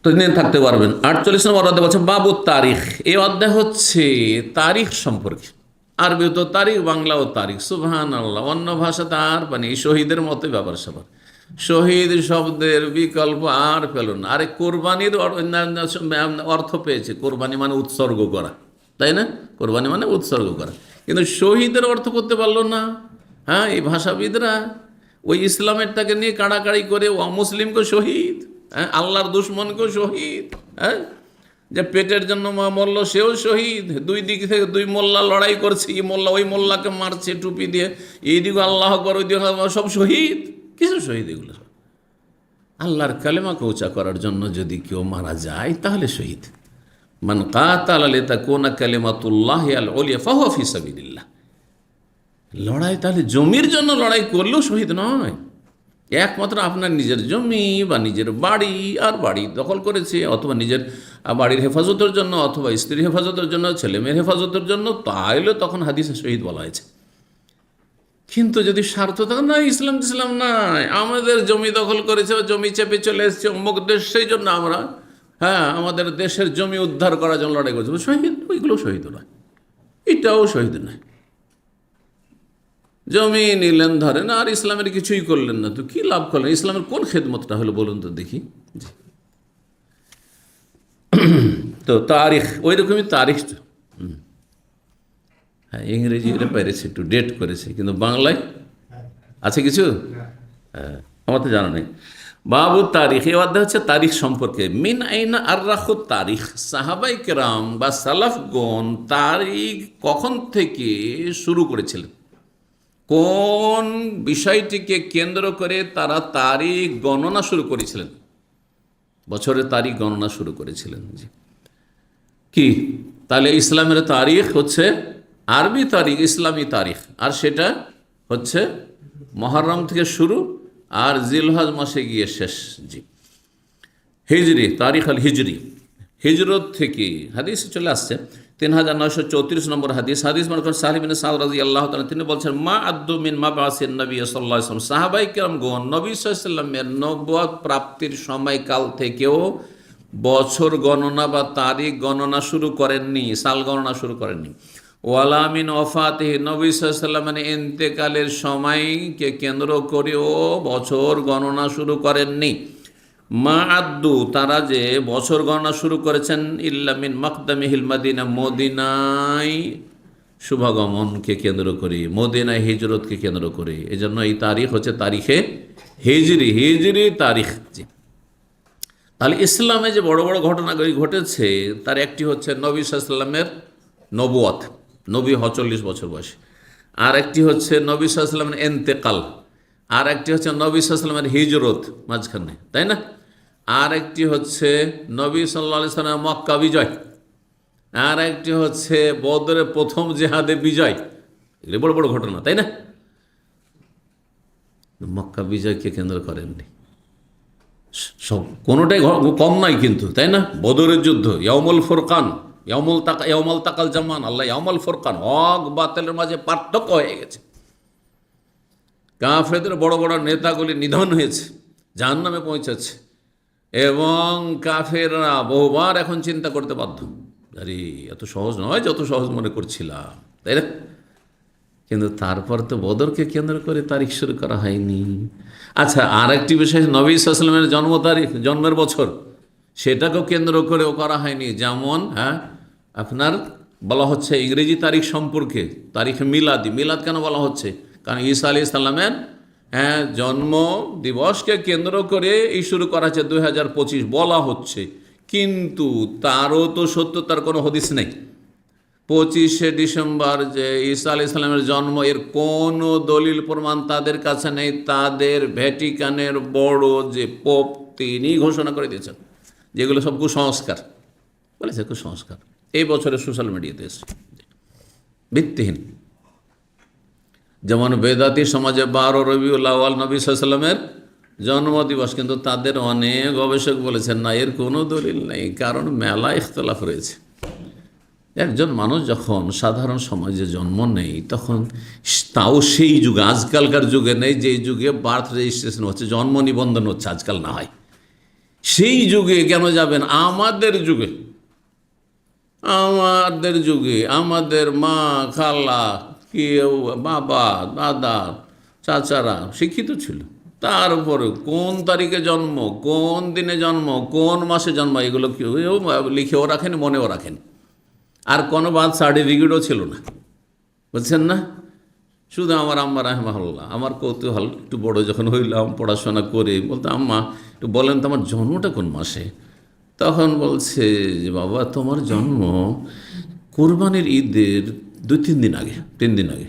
তো নিয়ে থাকতে পারবেন। 48 নম্বর অধ্যায় বলছে বাবু তারিখ, এই অধ্যায় হচ্ছে তারিখ সম্পর্কে। আরবি তো তারিখ, বাংলাও তারিখ, সুবহানাল্লাহ, অন্য ভাষা তার মানে শহীদের মতো ব্যাপার স্যাপার। শহীদ শব্দের বিকল্প আর পেল না। আরে কোরবানির অর্থ পেয়েছে, কোরবানি মানে উৎসর্গ করা, তাই না? কোরবানি মানে উৎসর্গ করা, কিন্তু শহীদের অর্থ করতে পারলো না। হ্যাঁ, এই ভাষাবিদরা ওই ইসলামেরটাকে নিয়ে কাড়াকাড়ি করে অমুসলিমকে শহীদ, হ্যাঁ, আল্লাহর দুশ্মনকেও শহীদ, হ্যাঁ, যে পেটের জন্য মরল সেও শহীদ। 2 দিক থেকে 2 মোল্লা লড়াই করছে, এই মোল্লা ওই মোল্লাকে মারছে টুপি দিয়ে, এইদিকে আল্লাহ আকবার, ওই দিকে সব শহীদ। কিছু শহীদ এগুলো সব আল্লাহর কালেমাকে উঁচা করার জন্য যদি কেউ মারা যায় তাহলে শহীদ। মান কাতালা লিতাকুনা কালিমাতুল্লাহি আল উলিয়া ফাহুয়া ফি সাবিলিল্লাহ। লড়াই তাহলে জমির জন্য লড়াই করলেও শহীদ নয়, একমাত্র আপনার নিজের জমি বা নিজের বাড়ি আর বাড়ি দখল করেছে, অথবা নিজের বাড়ির হেফাজতের জন্য, অথবা স্ত্রীর হেফাজতের জন্য, ছেলে মেয়ের হেফাজতের জন্য, তাহলে তখন হাদিসে শহীদ বলা হয়েছে। কিন্তু যদি স্বার্থ থাকে না, ইসলাম নাই, আমাদের জমি দখল করেছে, জমি চেপে চলে এসেছে অমুক দেশ, সেই জন্য আমরা, হ্যাঁ, আমাদের দেশের জমি উদ্ধার করার জন্য লড়াই করছে, শহীদ, ওইগুলো শহীদ নয়, এটাও শহীদ নয়। জমি নিলেন ধরেন, আর ইসলামের কিছুই করলেন না, তো কী লাভ করলেন? ইসলামের কোন খেদমতটা হলো বলুন তো দেখি? তো তারিখ ওই রকমই তারিখ। হ্যাঁ, ইংরেজি এটা পেরেছে, একটু ডেট করেছে, কিন্তু বাংলায় আছে কিছু? হ্যাঁ, আমার তো জানা নেই। বাবু তারিখ, এই অধ্যায় হচ্ছে তারিখ সম্পর্কে। মিন আইনা আর রাখো তারিখ, সাহাবাই কেরাম বা সালাফগণ তারিখ কখন থেকে শুরু করেছিলেন, কোন বিষয়টিকে কেন্দ্র করে তারা তারিখ গণনা শুরু করেছিলেন, বছরের তারিখ গণনা শুরু করেছিলেন। জি, কি? তাহলে ইসলামের তারিখ হচ্ছে আরবি তারিখ, ইসলামী তারিখ, আর সেটা হচ্ছে মহরম থেকে শুরু আর জিলহজ মাসে গিয়ে শেষ। জি, হিজরি, তারিখ আল হিজরি, হিজরত থেকে হাদিস চলে আসছে 3934 নম্বর হাদিস। হাদিস মনে করেন সাহেব বিন সাউদ রাদিয়াল্লাহু তাআলা, তিনি বলছেন মা আদ্দু মিন মাবআসিন নবী সাল্লাল্লাহু আলাইহি ওয়াসাল্লাম, সাহাবায়ে কেরামগণ নবী সাল্লাল্লাহু আলাইহি ওয়াসাল্লামের নবুয়ত প্রাপ্তির সময়কাল থেকেও বছর গণনা বা তারিখ গণনা শুরু করেননি, সাল গণনা শুরু করেননি। ওয়ালা মিন ওয়াফাতিহি, নবী সাল্লাল্লাহু আলাইহি ওয়াসাল্লাম মানে ইন্তেকালের সময়কে কেন্দ্র করেও বছর গণনা শুরু করেননি। মা আদ্দু, তারা যে বছর গণনা শুরু করেছেন ইল্লা মিন মাকদামিহিল মদিনা, মদিনায় শুভাগমনকে কেন্দ্র করে, মদিনায় হিজরতকে কেন্দ্র করে। এই জন্য এই তারিখ হচ্ছে তারিখে হিজরি, হিজরি তারিখ। জি, তাহলে ইসলামে যে বড় বড় ঘটনাগুলি ঘটেছে তার একটি হচ্ছে নবী সাল্লাল্লাহু আলাইহি ওয়াসাল্লামের নবুয়ত, নবী 40 বছর বয়সে। আর একটি হচ্ছে নবী সাল্লাল্লাহু আলাইহি ওয়াসাল্লামের ইন্তেকাল, আর একটি হচ্ছে নবী সাল্লাল্লাহু আলাইহি ওয়াসাল্লামের হিজরত মাঝখানে, তাই না? আর একটি হচ্ছে নবী সাল্লাল্লাহু আলাইহি ওয়াসাল্লামের মক্কা বিজয়, আর একটি হচ্ছে বদরের প্রথম জেহাদে বিজয়। এগুলি বড় বড় ঘটনা, তাই না? মক্কা বিজয়কে কেন্দ্র করেননি, সব কোনোটাই কম নাই কিন্তু, তাই না? বদরের যুদ্ধ, ইয়াউমুল ফুরকান, ইয়াউমুল তাকাল জামান, আল্লাহ ইয়াউমুল ফুরকান, হক বাতিলের মাঝে পার্থক্য হয়ে গেছে। কাফেরদের বড় বড় নেতাগুলি নিধন হয়েছে, জাহান্নামে পৌঁছেছে, এবং কাফেররা বহুবার এখন চিন্তা করতে বাধ্য, আরে এত সহজ নয় যত সহজ মনে করছিলাম, তাই না? কিন্তু তারপর তো বদরকে কেন্দ্র করে তারিখ শুরু করা হয়নি। আচ্ছা, আর একটি বিষয়, নবী সাল্লাল্লাহু আলাইহি ওয়াসাল্লামের জন্ম তারিখ, জন্মের বছর, সেটাকেও কেন্দ্র করেও করা হয়নি। যেমন আপনার বলা হচ্ছে ইংরেজি তারিখ সম্পর্কে, তারিখ মিলাদি, মিলাদ কেন বলা হচ্ছে? কারণ ঈসা আলাইহিস সালামের জন্ম দিবসকে কেন্দ্র করে এই শুরু করা হচ্ছে 2025 বলা হচ্ছে, কিন্তু তারও তো সত্যতার কোনো হদিস নেই। 25শে ডিসেম্বর যে ঈসা আলাইহিস সালামের জন্ম, এর কোনো দলিল প্রমাণ তাদের কাছে নেই। তাদের ভ্যাটিকানের বড় যে পোপ, তিনি ঘোষণা করে দিয়েছেন যেগুলো সব কুসংস্কার, বলেছে কুসংস্কার। এই বছরের সোশ্যাল মিডিয়াতে এসে ভিত্তিহীন। যেমন বেদাতি সমাজে 12 রবিউল আউয়াল নবী সাল্লাল্লাহু আলাইহি ওয়াসাল্লামের জন্মদিবস, কিন্তু তাদের অনেক গবেষক বলেছেন না, এর কোনো দলিল নেই, কারণ মেলা ইখতলাফ রয়েছে। একজন মানুষ যখন সাধারণ সমাজে জন্ম নেই, তখন তাও সেই যুগে, আজকালকার যুগে নেই, যে যুগে বার্থ রেজিস্ট্রেশন হচ্ছে, জন্ম নিবন্ধন হচ্ছে, আজকাল না হয়, সেই যুগে কেন যাবেন? আমাদের যুগে, আমাদের যুগে আমাদের মা, খালা, কেউ বাবা, দাদা, চাচারা শিক্ষিত ছিল। তারপরে কোন তারিখে জন্ম, কোন দিনে জন্ম, কোন মাসে জন্ম, এগুলো কেউ লিখেও রাখেনি, মনেও রাখেনি। আর কোনো বার্থ সার্টিফিকেটও ছিল না, বুঝছেন না? শুধু আমার আম্মা রাহমাহুল্লাহ, আমার কৌতূহল একটু বড় যখন হইলাম, পড়াশোনা করে, বলতো আম্মা একটু বলেন তো আমার জন্মটা কোন মাসে? তখন বলছে যে বাবা, তোমার জন্ম কোরবানির ঈদের 2-3 দিন আগে, 3 দিন আগে।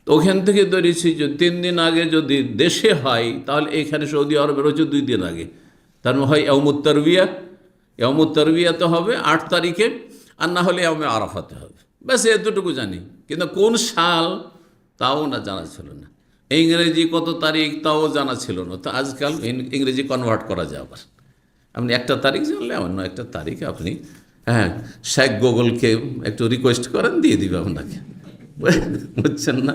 তো ওখান থেকে ধরেছি যে 3 দিন আগে যদি দেশে হয়, তাহলে এখানে সৌদি আরবের হচ্ছে 2 দিন আগে। তার মানে হয় ইয়াউমুত তারবিয়া, ইয়াউমুত তারবিয়াতে হবে 8 তারিখে, আর না হলে ইয়াউমে আরাফাতে হবে। ব্যাস এতটুকু জানি, কিন্তু কোন সাল তাও না জানা ছিল না। ইংরেজি কত তারিখ তাও জানা ছিল না। তো আজকাল ইংরেজি কনভার্ট করা যায় আবার। আপনি একটা তারিখ জানলে অন্য একটা তারিখ আপনি শেখ গুগলকে একটু রিকোয়েস্ট করেন, দিয়ে দিবে আপনাকে, বুঝছেন না?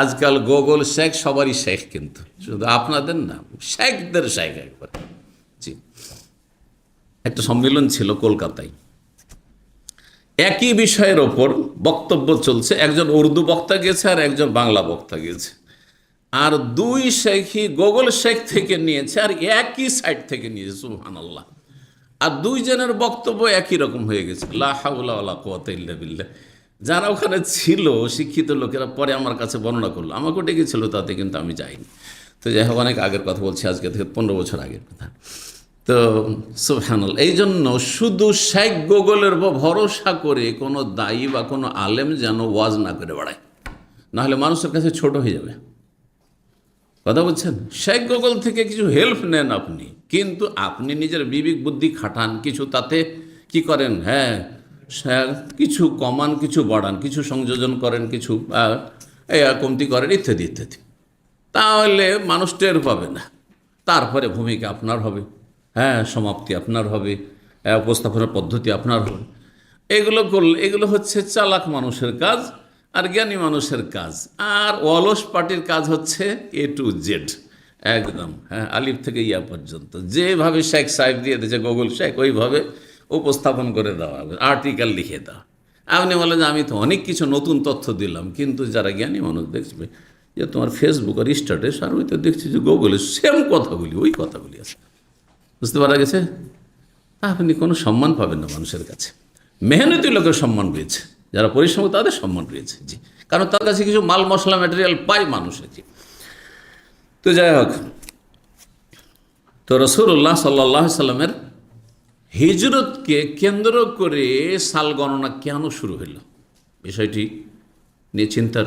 আজকাল গুগল শেখ, সবারই শেখ, কিন্তু শুধু আপনাদের না, শেখদের শেখ একবার। জি, একটা সম্মেলন ছিল কলকাতায়, একই বিষয়ের ওপর বক্তব্য চলছে, একজন উর্দু বক্তা গেছে আর একজন বাংলা বক্তা গেছে, আর 2 শেখই গুগল শেখ থেকে নিয়েছে আর একই সাইট থেকে নিয়েছে। সুবহানাল্লাহ। আর দুইজনের বক্তব্য একই রকম হয়ে গেছে, লা হাওলা ওয়ালা কুওয়াতা ইল্লা বিল্লাহ। যারা ওখানে ছিল শিক্ষিত লোকেরা পরে আমার কাছে বর্ণনা করলো, আমাকেও ডেকেছিল তাতে, কিন্তু আমি যাইনি। তো যাই হোক, অনেক আগের কথা বলছি, আজকে থেকে 15 বছর আগের কথা। তো সুবহানাল্লাহ, এই জন্য শুধু শেখ গুগলের ভরসা করে কোনো দায়ী বা কোনো আলেম যেন ওয়াজ না করে বেড়ায়, নাহলে মানুষের কাছে ছোট হয়ে যাবে। কথা বলছেন, শেখ গুগল থেকে কিছু হেল্প নেন আপনি, কিন্তু আপনি নিজের বিবেক বুদ্ধি খাটান, কিছু তাতে কি করেন, হ্যাঁ কিছু কমান, কিছু বাড়ান, কিছু সংযোজন করেন, কিছু কমতি করেন, ইত্যাদি ইত্যাদি। তাহলে মানুষ টের পাবে না। তারপরে ভূমিকা আপনার হবে, হ্যাঁ সমাপ্তি আপনার হবে, উপস্থাপনার পদ্ধতি আপনার হবে। এগুলো করলে, এগুলো হচ্ছে চালাক মানুষের কাজ আর জ্ঞানী মানুষের কাজ। আর অলস পার্টির কাজ হচ্ছে A to Z, একদম, হ্যাঁ আলিফ থেকে ইয়া পর্যন্ত, যেভাবে শেখ সাহেব দিয়ে দিয়েছে গুগল শেখ, ওইভাবে উপস্থাপন করে দেওয়া হবে, আর্টিকেল লিখে দেওয়া। আপনি বলেন যে আমি তো অনেক কিছু নতুন তথ্য দিলাম, কিন্তু যারা জ্ঞানী মানুষ দেখবে যে তোমার ফেসবুক আর স্ট্যাটাস, আর ওই তো দেখছি যে গুগলে সেম কথাগুলি, ওই কথাগুলি আছে। বুঝতে পারা গেছে? আপনি কোনো সম্মান পাবেন না মানুষের কাছে। মেহনতি লোকের সম্মান পেয়েছে, যারা পরিশ্রম তাদের সম্মান পেয়েছে, জি, কারণ তার কাছে কিছু মাল মশলা ম্যাটেরিয়াল পায় মানুষের, জি। তো যাই হোক, তো রাসূলুল্লাহ সাল্লাল্লাহু আলাইহি সাল্লামের হিজরতকে কেন্দ্র করে সাল গণনা কেন শুরু হলো, বিষয়টি নিয়ে চিন্তার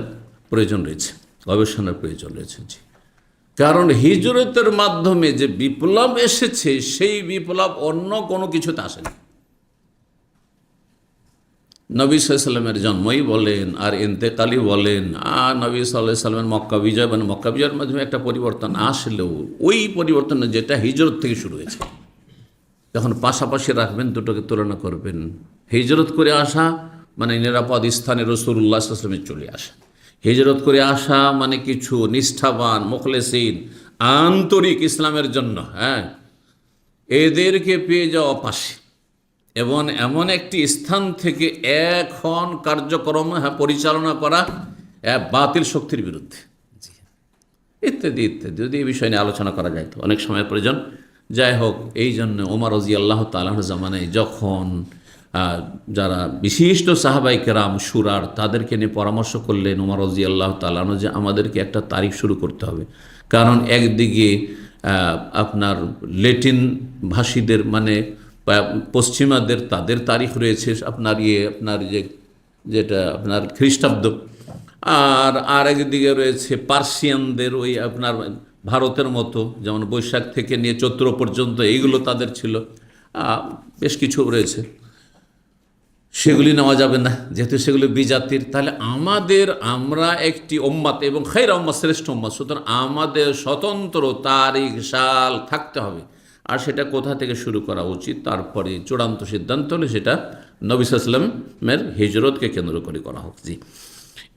প্রয়োজন রয়েছে, গবেষণার প্রয়োজন রয়েছে, জি। কারণ হিজরতের মাধ্যমে যে বিপ্লব এসেছে, সেই বিপ্লব অন্য কোনো কিছুতে আসেনি। নবী সাল্লাল্লাহু আলাইহি সাল্লামের জন্মই বলেন আর ইন্তেকালই বলেন, আর নবী সাল্লাল্লাহু আলাইহি সাল্লামের মক্কা বিজয়, মানে মক্কা বিজয়ের মাধ্যমে একটা পরিবর্তন আসলেও ওই পরিবর্তন যেটা হিজরত থেকে শুরু হয়েছে। যখন পাশাপাশি রাখবেন, দুটোকে তুলনা করবেন, হিজরত করে আসা মানে নিরাপদ স্থানে রাসূলুল্লাহ সাল্লাল্লাহু আলাইহি ওয়াসাল্লামের চলে আসা, হিজরত করে আসা মানে কিছু নিষ্ঠাবান মুখলেসিন, আন্তরিক ইসলামের জন্য, হ্যাঁ এদেরকে পেয়ে যাওয়া পাশে, এবং এমন একটি স্থান থেকে এখন কার্যক্রম পরিচালনা করা বাতিল শক্তির বিরুদ্ধে, ইত্যাদি ইত্যাদি। যদি এই বিষয় নিয়ে আলোচনা করা যায় তো অনেক সময়ের প্রয়োজন। যাই হোক, এই জন্য ওমর রাদিয়াল্লাহু তাআলা আনহু জামানায় যখন যারা বিশিষ্ট সাহাবাই কেরাম শুরার, তাদেরকে নিয়ে পরামর্শ করলেন ওমর রাদিয়াল্লাহু তাআলা আনহু যে আমাদেরকে একটা তারিখ শুরু করতে হবে। কারণ একদিকে আপনার ল্যাটিন ভাষীদের, মানে পশ্চিমাদের, তাদের তারিখ রয়েছে আপনার আপনার যেটা আপনার খ্রিস্টাব্দ, আর একদিকে রয়েছে পার্সিয়ানদের, ওই আপনার ভারতের মতো, যেমন বৈশাখ থেকে নিয়ে চৈত্র পর্যন্ত এইগুলো তাদের ছিল, বেশ কিছু রয়েছে, সেগুলি নেওয়া যাবে না, যেহেতু সেগুলি বিজাতির। তাহলে আমরা একটি উম্মাত, এবং খায়র উম্মাত, শ্রেষ্ঠ উম্মাত, সুতরাং আমাদের স্বতন্ত্র তারিখ সাল থাকতে হবে। আর সেটা কোথা থেকে শুরু করা উচিত, তারপরে চূড়ান্ত সিদ্ধান্ত হলে সেটা নবী সাল্লাল্লাহু আলাইহি ওয়াসাল্লামের হিজরতকে কেন্দ্র করে করা হোক, জি।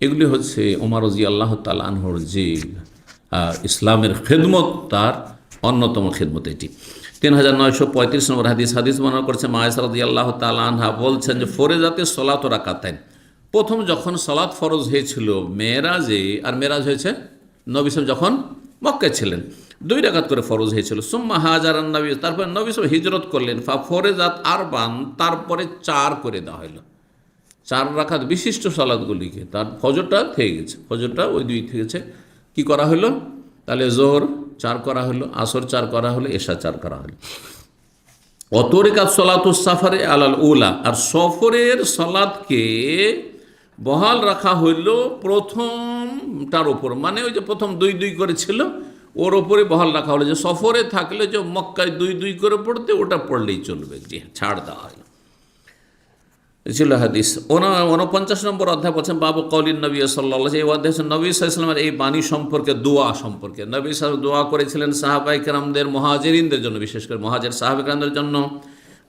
এগুলি হচ্ছে ওমর রাদিয়াল্লাহু তাআলা আনহুর যে ইসলামের খেদমত, তার অন্যতম খেদমত এটি। 3935 নম্বর হাদিস বর্ণনা করেছে আয়েশা রাদিয়াল্লাহু তাআলা আনহা, বলছেন যে ফরজাতে সলাত রাকাতাইন, প্রথম যখন সলাত ফরজ হয়েছিল মেরাজে, আর মেরাজ হয়েছে নবী সাল্লাল্লাহু যখন মক্কায় ছিলেন, 2 রাকাত করে ফরজ হয়েছিল। সুম্মা হাজারান নবী, তারপরে নবী সাল্লাল্লাহু হিজরত করলেন, ফরজাত আরবান, তারপরে 4 করে দেওয়া হলো, 4 রাকাত বিশিষ্ট সালাতগুলিকে। তার ফজরটা থেকে গেছে, ফজরটা ওই 2 থেকেছে, কি করা হলো, তাহলে জোহর 4 করা হলো, আসর 4 করা হলো, এশা 4 করা হলো। অতরিকাত সলাতুস সাফারে আলাল উলা, আর সফরের সলাতকে বহাল রাখা হইল প্রথমটার ওপর, মানে ওই যে প্রথম 2 করেছিল ওর ওপরে বহাল রাখা হলো, যে সফরে থাকলে যে মক্কায় 2 করে পড়তে, ওটা পড়লেই চলবে, জি, ছাড় দেওয়া হয় ছিল। হাদিস 49 নম্বর অধ্যায় বলছেন বাবু কওলিন নবী সাল্লাল্লাহু আলাইহি ওয়াসাল্লাম, এই অধ্যায় নবী সাল্লাল্লাহু আলাইহি ওয়াসাল্লামের এই বাণী সম্পর্কে, দোয়া সম্পর্কে। নবী সাল্লাল্লাহু আলাইহি ওয়াসাল্লাম দোয়া করেছিলেন সাহাবায়ে কেরামদের, মুহাজিরিনদের জন্য, বিশেষ করে মুহাজির সাহাবায়ে কেরামদের জন্য,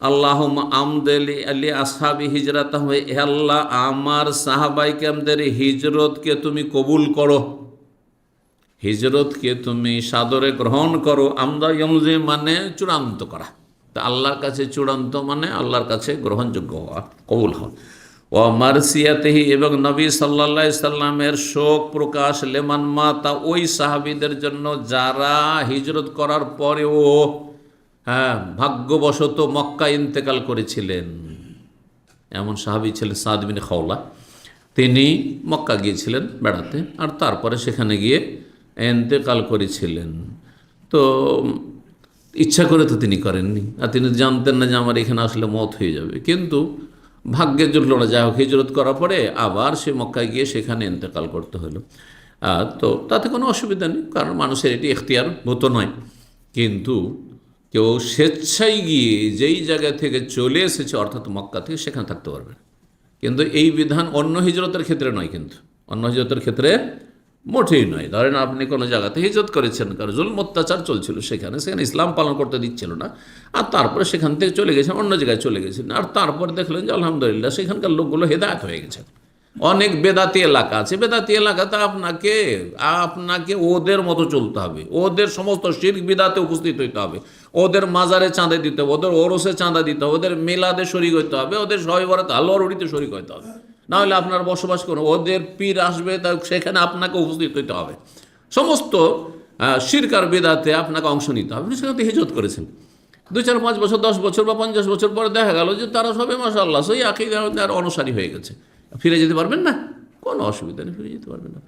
আল্লাহুম্মা আমদিলি আলি আসহাবি হিজরাতাহুম, হে আল্লাহ আমার সাহাবায়ে কেরামদের হিজরতকে তুমি কবুল করো, হিজরতকে তুমি সাদরে গ্রহণ করো। আমদা ইয়ামজি মানে চূড়ান্ত করা, তা আল্লাহর কাছে চূড়ান্ত মানে আল্লাহর কাছে গ্রহণযোগ্য হওয়া, কবুল হওয়া। ও মারসিয়াতেহি, এবং নবী সাল্লাল্লাহু আলাইহি সাল্লামের শোক প্রকাশ, লেমান মাতা, ওই সাহাবীদের জন্য যারা হিজরত করার পরেও হ্যাঁ, ভাগ্যবশত মক্কা ইন্তেকাল করেছিলেন এমন সাহাবী ছিলেন সাদ বিন খাওলা। তিনি মক্কা গিয়েছিলেন বেড়াতে, আর তারপরে সেখানে গিয়ে ইন্তেকাল করেছিলেন। তো ইচ্ছা করে তো তিনি করেননি, আর তিনি জানতেন না যে আমার এখানে আসলে মত হয়ে যাবে, কিন্তু ভাগ্যের জন্য না, যাই হোক হিজরত করার পরে আবার সে মক্কায় গিয়ে সেখানে ইন্তেকাল করতে হলো। তো তাতে কোনো অসুবিধা নেই, কারণ মানুষের এটি এখতিয়ার হতো নয়। কিন্তু কেউ স্বেচ্ছায় গিয়ে যেই জায়গা থেকে চলে এসেছে, অর্থাৎ মক্কা থেকে, সেখানে থাকতে পারবে না। কিন্তু এই বিধান অন্য হিজরতের ক্ষেত্রে নয়, কিন্তু অন্য হিজরতের ক্ষেত্রে মোটেই নয়। ধরেন আপনি কোনো জায়গাতে হিজরত করেছেন, কারণ জুলম অত্যাচার চলছিল সেখানে ইসলাম পালন করতে দিচ্ছিল না, আর তারপরে সেখান থেকে চলে গেছেন, অন্য জায়গায় চলে গেছেন, আর তারপরে দেখলেন যে আলহামদুলিল্লাহ সেখানকার লোকগুলো হেদায়েত হয়ে গেছে। অনেক বেদাতি এলাকা আছে, বেদাতি এলাকাতে আপনাকে ওদের মতো চলতে হবে, ওদের সমস্ত শিরক বিদাতে উপস্থিত হইতে হবে, ওদের মাজারে চাঁদা দিতে হবে, ওদের ওরসে চাঁদা দিতে হবে, ওদের মেলাদে শরিক হইতে হবে, ওদের সবাই বরাতে আল্লাহর উড়িতে শরিক হইতে হবে। না হলে আপনার বসবাস করুন, ওদের পীর আসবে, তা সেখানে আপনাকে উপস্থিত হইতে হবে, সমস্ত শিরক আর বিদাতে আপনাকে অংশ নিতে হবে। আপনি সেখানে হিজরত করেছেন, 2, 4, 5 বছর, 10 বছর বা 50 বছর পরে দেখা গেল যে তারা সবে মাশাআল্লাহ সেই আকীদার অনুসারী হয়ে গেছে। ফিরে যেতে পারবেন না, কোনো অসুবিধা নেই, ফিরে যেতে পারবেন না।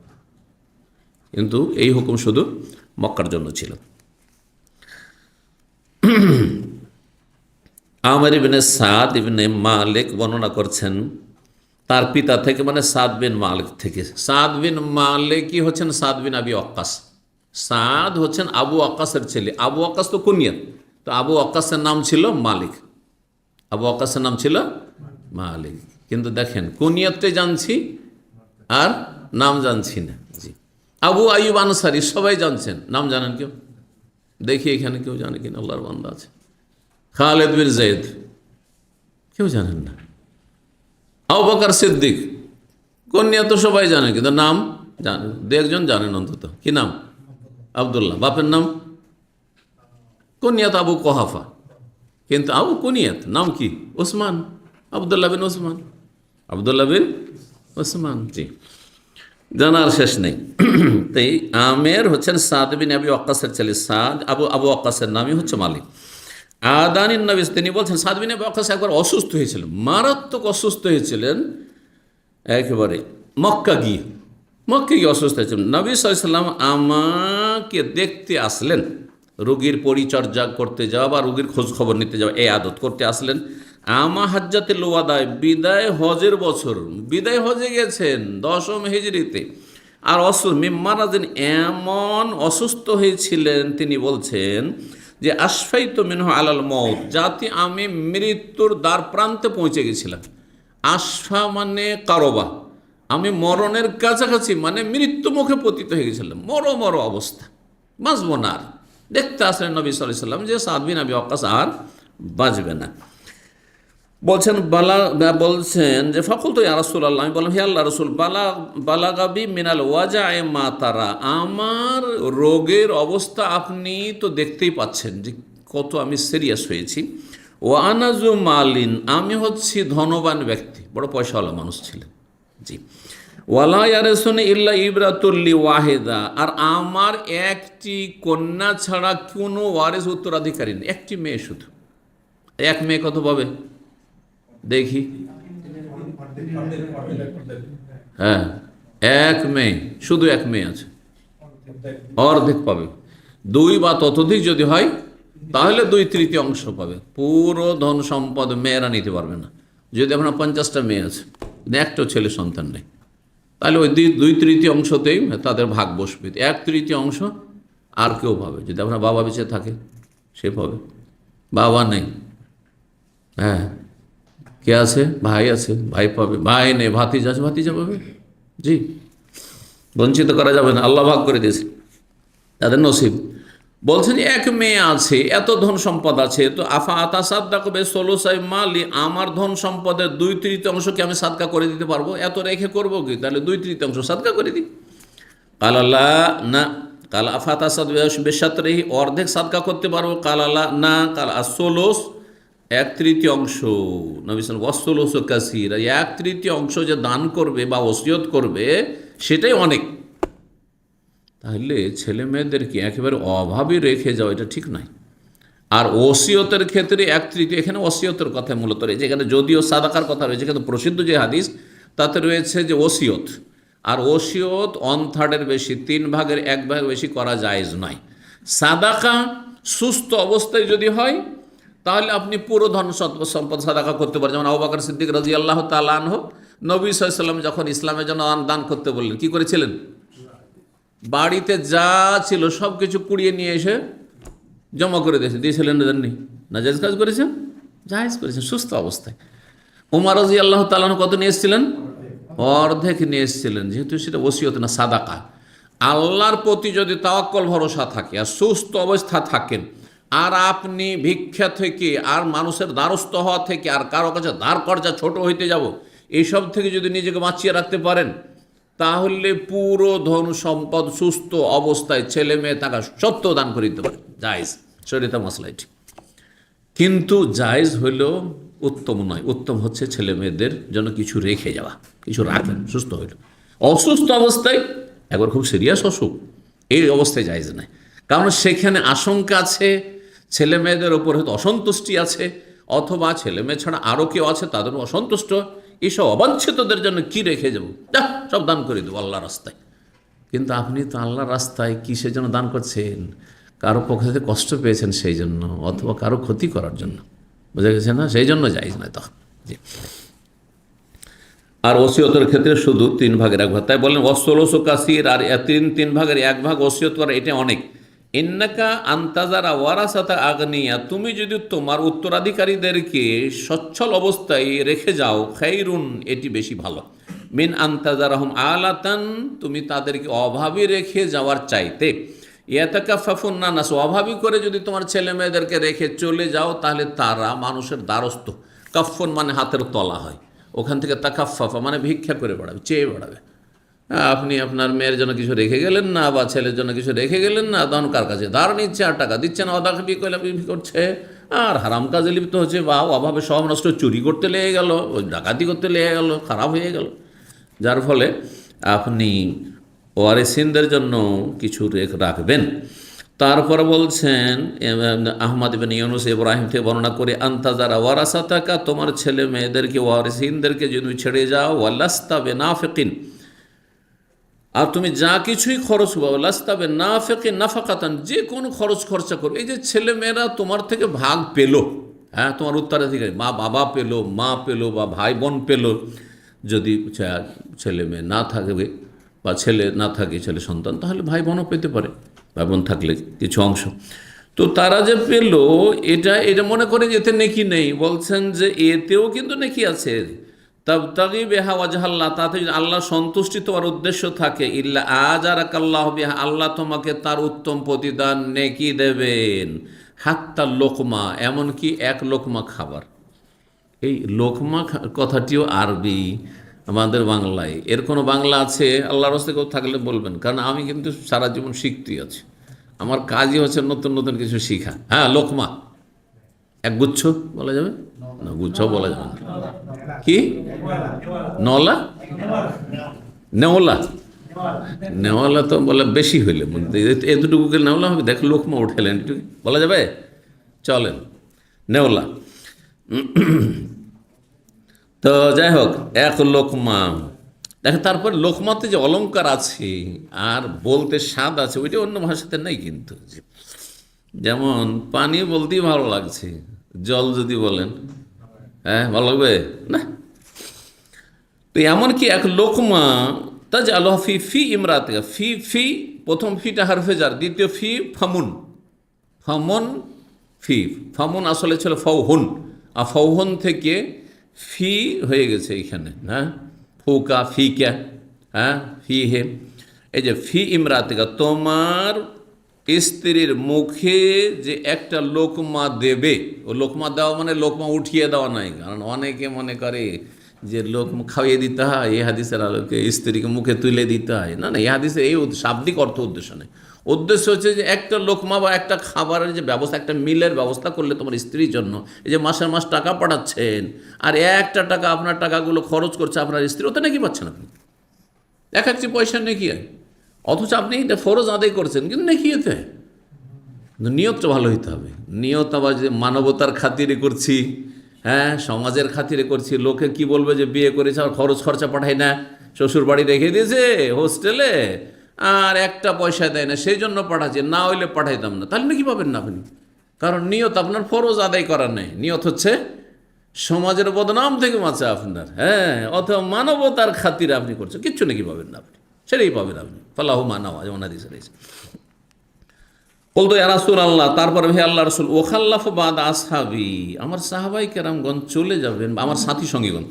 কিন্তু এই হুকুম শুধু মক্কার জন্য ছিল। আমর ইবনে সাদ ইবনে মালিক বর্ণনা করছেন তার পিতা থেকে, মানে সাদ বিন মালিক থেকে। সাদ বিন মালিকই হচ্ছেন সাদ বিন আবি ওয়াক্কাস। সাদ হচ্ছেন আবু ওয়াক্কাসের ছেলে। আবু ওয়াক্কাস তো কুনিয়াত, তো আবু ওয়াক্কাসের নাম ছিল মালিক, আবু ওয়াক্কাসের নাম ছিল মালিক। কিন্তু দেখেন কুনিয়াতটাই জানছি আর নাম জানছি না। জি, আবু আইয়ুব আনসারী সবাই জানছেন, নাম জানেন কেউ? দেখি এখানে কেউ জানে কিনা, আল্লাহর বান্দা আছে। খালেদ বিন যায়েদ কেউ জানেন না। আবু বকর সিদ্দিক কুনিয়াত তো সবাই জানেন, কিন্তু নাম জানেন, 2-1 জানেন অন্তত। কি নাম? আব্দুল্লাহ। বাপের নাম? কুনিয়াত আবু কুহাফা, কিন্তু আবু কুনিয়াত নাম কি? ওসমান, আবদুল্লাহ বিন ওসমান, আবদুল্লাহ বিন ওসমান। জি, জানার শেষ নেই। তাই আমের হচ্ছেন সাদ বিন আবি ওয়াক্কাসের ছেলে। সাদ আবু ওয়াক্কাসের নামই হচ্ছে মালিক। আদানিন নবী, তিনি বলছেন সাদ বিন আবি ওয়াক্কাস একবার অসুস্থ হয়েছিলেন, মারাত্মক অসুস্থ হয়েছিলেন, একেবারে মক্কা গিয়ে অসুস্থ হয়েছিলেন। নবী সাল্লাল্লাহু আলাইহি ওয়াসাল্লাম আমাকে দেখতে আসলেন, রোগীর পরিচর্যা করতে যাওয়া বা রোগীর খোঁজ খবর নিতে যাওয়া, এই আদত করতে আসলেন। আমা হাজ্জাতুল ওয়াদায়, বিদায় হজের বছর, বিদায় হজে গেছেন 10ম হিজরিতে। আর মিম্মারাজিন, এমন অসুস্থ হয়েছিলেন, তিনি বলছেন যে আশফাইতু মিনহু আলাল মউত, যাতে আমি মৃত্যুর দ্বার প্রান্তে পৌঁছে গেছিলাম। আশফা মানে কারবা, আমি মরণের কাছাকাছি, মানে মৃত্যু মুখে পতিত হয়ে গেছিলাম, মরো অবস্থা, বাঁচব না আর। দেখতে আসলেন নবী সাল্লাল্লাহু আলাইহি ওয়াসাল্লাম যে সাদ বিন আবি ওয়াক্কাস আর বাঁচবে না। বলছেন যে ফাকুলতু ইয়া রাসূলুল্লাহ, আমি বললাম হে আল্লাহ রাসূল, বালাগাবি মিনাল ওয়াজায়ে মা তারা, আমার রোগের অবস্থা আপনি তো দেখতেই পাচ্ছেন যে কত আমি সিরিয়াস হয়েছি। ওয়া আনা যু মালিন, আমি হচ্ছি ধনবান ব্যক্তি, বড় পয়সাওয়ালা মানুষ ছিলেন। জি, ওয়ালা ইয়ারসুনি ইল্লা ইবরাতুল্লি ওয়াহিদা, আর আমার একটি কন্যা ছাড়া কোনো ওয়ারিস উত্তরাধিকারী নেই, একটি মেয়ে শুধু। এক মেয়ে কত পাবে দেখি? হ্যাঁ, এক মেয়ে, শুধু এক মেয়ে আছে, অর্ধেক পাবে। 2 বা ততোধিক যদি হয় তাহলে 2/3 অংশ পাবে। পুরো ধন সম্পদ মেয়েরা নিতে পারবে না। যদি আপনার 50টা মেয়ে আছে, একটাও ছেলে সন্তান নেই, তাহলে ওই 2/3 অংশতেই তাদের ভাগ বসবে। 1/3 অংশ আর কেউ পাবে, যদি আপনার বাবা বেঁচে থাকে সে পাবে, বাবা নেই, হ্যাঁ কে আছে? ভাই আছে, ভাই পাবে, ভাই নেই ভাতিজা আছে, ভাতিজা পাবে। জি, বঞ্চিত করা যাবে না, আল্লাহ ভাগ করে দিয়েছে, তাদের নসিব। বলছেন এক মেয়ে আছে, এত ধন সম্পদ আছে, তো আফা আতাসাদ্দাকু বিসুলুসাই মালি, আমার ধন সম্পদের 2/3 অংশকে আমি সাদকা করে দিতে পারবো? এত রেখে করবো কি? তাহলে 2/3 অংশ সাদকা করে দিই। কালাল্লা না, কাল আফা আতাসাদ্দাকু বিশাতরিহি, অর্ধেক সাদকা করতে পারবো? কালাল্লা না, কাল আসুলুস 1/3 অংশ। নবী সাল্লাল্লাহু আলাইহি ওয়াসাল্লাম ওয়াসুলুসু কাসীর, 1/3 অংশ যে দান করবে বা ওসিয়ত করবে সেটাই অনেক। তাহলে ছেলে মেয়েদেরকে একেবারে অভাবী রেখে যাওয়া এটা ঠিক নয়। আর ওসিয়তের ক্ষেত্রে 1/3, এখানে ওসিয়তের কথা মূলত রয়েছে, এখানে যদিও সাদাকার কথা রয়েছে, কিন্তু প্রসিদ্ধ যে হাদিস তাতে রয়েছে যে ওসিয়ত, আর ওসিয়ত 1/3 বেশি, 3/1 বেশি করা জায়েজ নয়। সাদাকা সুস্থ অবস্থায় যদি হয় তাহলে আপনি পুরো ধন সম্পদ সাদাকা করতে পারেন। যেমন আবু বকর সিদ্দিক রাদিয়াল্লাহু তাআলা আনহু নবী সাল্লাল্লাহু আলাইহি ওয়াসাল্লাম যখন ইসলামের জন্য দান করতে বললেন, কি করেছিলেন? বাড়িতে যা ছিল সব কিছু কুড়িয়ে নিয়ে এসে জমা করে দিয়েছিলেন, দেননি? না জায়েজ কাজ করেছেন? জায়েজ করেছেন সুস্থ অবস্থায়। ওমর রাদিয়াল্লাহু তাআলা কত নিয়ে এসেছিলেন? অর্ধেক নিয়ে এসেছিলেন, যেহেতু সেটা ওসিয়ত না সাদাকা। আল্লাহর প্রতি যদি তাওয়াক্কুল ভরসা থাকে আর সুস্থ অবস্থা থাকেন, আর আপনি ভিক্ষা থেকে আর মানুষের দ্বারস্থ হওয়া থেকে আর কারো কাছে ধার কর্জা ছোট হইতে যাব এইসব থেকে যদি নিজেকে বাঁচিয়ে রাখতে পারেন, তাহলে পুরো ধন সম্পদ সুস্থ অবস্থায় ছেলে মেয়ে থাকা সত্ত্বেও দান করে দিতে পারে, জায়েজ, শরীয়তে মাসলা এটি। কিন্তু জায়েজ হইলেও উত্তম নয়। উত্তম হচ্ছে ছেলে মেয়েদের জন্য কিছু রেখে যাওয়া, কিছু রাখেন সুস্থ হইল। অসুস্থ অবস্থায়, একবার খুব সিরিয়াস অসুখ, এই অবস্থায় জায়েজ নাই, কারণ সেখানে আশঙ্কা আছে, ছেলে মেয়েদের ওপর হয়তো অসন্তুষ্টি আছে, অথবা ছেলে মেয়ে ছাড়া আরও কেউ আছে তাদের অসন্তুষ্ট, এইসব অবাঞ্ছিতদের জন্য কি রেখে যাবো, সব দান করে দেবো আল্লাহ রাস্তায়। কিন্তু আপনি তো আল্লাহর রাস্তায় কিসের জন্য দান করছেন? কারো পক্ষ থেকে কষ্ট পেয়েছেন সেই জন্য, অথবা কারো ক্ষতি করার জন্য, বুঝা গেছে না? সেই জন্য জায়েজ নয় তখন। জি। আর ওসিয়তের ক্ষেত্রে শুধু 3/1, তাই বলেন ওয়াসলুসু কাসীর, আর 3/1 ওসিয়ত করা এটা অনেক। ইন্নাকা আনতাজারা ওয়ারাসাতা আগনিয়া, তুমি যদি তোমার উত্তরাধিকারীদেরকে সচ্ছল অবস্থায় রেখে যাও, খাইরুন, এটি বেশি ভালো, মিন আনতাজারাহুম আলাতান, তুমি তাদেরকে অভাবী রেখে যাওয়ার চাইতে। ইয়াতাকাফাফুন নাস, অভাবী করে যদি তোমার ছেলে মেয়েদেরকে রেখে চলে যাও তাহলে তারা মানুষের দ্বারস্থ, কাফফুন মানে হাতের তলা হয়, ওখান থেকে তাকাফাফা মানে ভিক্ষা করে বেড়াবে, চেয়ে বেড়াবে। আপনি আপনার মেয়ের জন্য কিছু রেখে গেলেন না, বা ছেলের জন্য কিছু রেখে গেলেন না, তখন কার কাছে ধার নিচ্ছে আর টাকা দিচ্ছে না, অদাখবি করছে আর হারাম কাজে লিপ্ত হচ্ছে, বা অভাবে সব নষ্ট, চুরি করতে লেগে গেল, ওই ডাকাতি করতে লেগে গেল, খারাপ হয়ে গেল। যার ফলে আপনি ওয়ারিসিনদের জন্য কিছু রাখবেন। তারপর বলছেন আহমদ ইবনে ইউনুস ইব্রাহিম থেকে বর্ণনা করে, আনতাজারা ওয়ারাসাতাকা, তোমার ছেলে মেয়েদেরকে ওয়ারিসিনদেরকে যদি ছেড়ে যাও, ওয়ালাস্তা বিনাফিকিন, আর তুমি যা কিছুই খরচ পাবো, লাস্তাবে না ফেকে নাফাকাতান, যে কোনো খরচ খরচা করো। এই যে ছেলে মেয়েরা তোমার থেকে ভাগ পেলো, হ্যাঁ, তোমার উত্তরাধিকারী, মা বাবা পেলো, মা পেলো, বা ভাই বোন পেলো, যদি ছেলে মেয়ে না থাকবে বা ছেলে না থাকে, ছেলে সন্তান, তাহলে ভাই বোনও পেতে পারে, ভাই বোন থাকলে কিছু অংশ। তো তারা যে পেলো, এটা মনে করে যে এতে নেকি নেই, বলছেন যে এতেও কিন্তু নেকি আছে। তাবতাগি বিহা ওয়াজহাল্লাহ, তাতে যদি আল্লাহ সন্তুষ্টি তোমার উদ্দেশ্য থাকে, ইল্লা আজারাকাল্লাহু বিহা, আল্লাহ তোমাকে তার উত্তম প্রতিদান নেকি দেবেন। হাত্তা লোকমা, এমনকি 1 লোকমা খাবার। এই লোকমা কথাটিও আরবি, আমাদের বাংলায় এর কোনো বাংলা আছে? আল্লাহর রাস্তায় কেউ থাকলে বলবেন, কারণ আমি কিন্তু সারা জীবন শিখতেই আছি, আমার কাজই হচ্ছে নতুন নতুন কিছু শিখা। হ্যাঁ, লোকমা, 1 গুচ্ছ বলা যাবে না, গুচ্ছ বলা যাবে না, কি নলা, নেওলা, নেওয়ালা তো বলে বেশি হইলে, এতটুকুকে নেওলা হবে, দেখ লোকমা উঠেলেন, এটুকু বলা যাবে, চলেন নেওলা। তো যাই হোক, 1 লোকমা দেখেন। তারপর লোকমাতে যে অলঙ্কার আছে আর বলতে স্বাদ আছে, ওইটা অন্য ভাষাতে নেই কিন্তু। যেমন পানি বলতেই ভালো লাগছে, জল যদি বলেন, হ্যাঁ ভালো লাগবে না। তো এমনকি 1 লোকমা তাজ আল্লাহ ফি ফি ইমরাতে, ফি প্রথম ফিটা হারফে জার, দ্বিতীয় ফি ফামুন, ফি ফামুন আসলে ছিল ফৌহুন, আর ফৌহুন থেকে ফি হয়ে গেছে এখানে, হ্যাঁ, ফুকা ফি ক্যা, হ্যাঁ ফি হে। এই যে ফি ইমরাতিকা, তোমার স্ত্রীর মুখে যে একটা লোকমা দেবে, ও লোকমা দেওয়া মানে লোকমা উঠিয়ে দেওয়া নাই, কারণ অনেকে মনে করে যে লোকমা খাইয়ে দিতে হয়, এই হাদিসের আলোকে স্ত্রীকে মুখে তুলে দিতে হয়। না না, এই হাদিসের এই শাব্দিক অর্থ উদ্দেশ্য নেই। উদ্দেশ্য হচ্ছে যে একটা লোকমা বা একটা খাবারের যে ব্যবস্থা, একটা মিলের ব্যবস্থা করলে তোমার স্ত্রীর জন্য, এই যে মাসের মাস টাকা পাঠাচ্ছেন আর একটা টাকা আপনার টাকাগুলো খরচ করছে আপনার স্ত্রী, ওতে নাকি পাচ্ছেন আপনি, দেখাচ্ছি পয়সা নেকি, অথচ আপনি এটা ফরজ আদায় করছেন, কিন্তু নেকি এতে কিন্তু নিয়তটা ভালো হইতে হবে। নিয়ত আবার যে মানবতার খাতিরে করছি, হ্যাঁ, সমাজের খাতিরে করছি, লোকে কি বলবে যে বিয়ে করেছে আর খরচ খরচা পাঠায় না, শ্বশুর বাড়ি রেখে দিয়েছে হোস্টেলে আর একটা পয়সা দেয় না, সেই জন্য পাঠাচ্ছে, না হইলে পাঠাইতাম না, তাহলে নাকি পাবেন না আপনি? কারণ নিয়ত আপনার ফরজ আদায় করার নেই, নিয়ত হচ্ছে সমাজের বদনাম থেকে বাঁচা আপনার, হ্যাঁ, অথবা মানবতার খাতিরে আপনি করছেন, কিচ্ছু নাকি পাবেন না আপনি, সেটাই পাবেন আপনি। ফালাহু মানাওয়া যেমন হাদিসে রয়েছে। বলতো ইয়া রাসূলুল্লাহ, তারপরে হে আল্লাহ রাসূল, ওখাল্লাফ বাদ আসহাবি, আমার সাহাবাই কেরামগণ চলে যাবেন, আমার সাথী সঙ্গীগণ,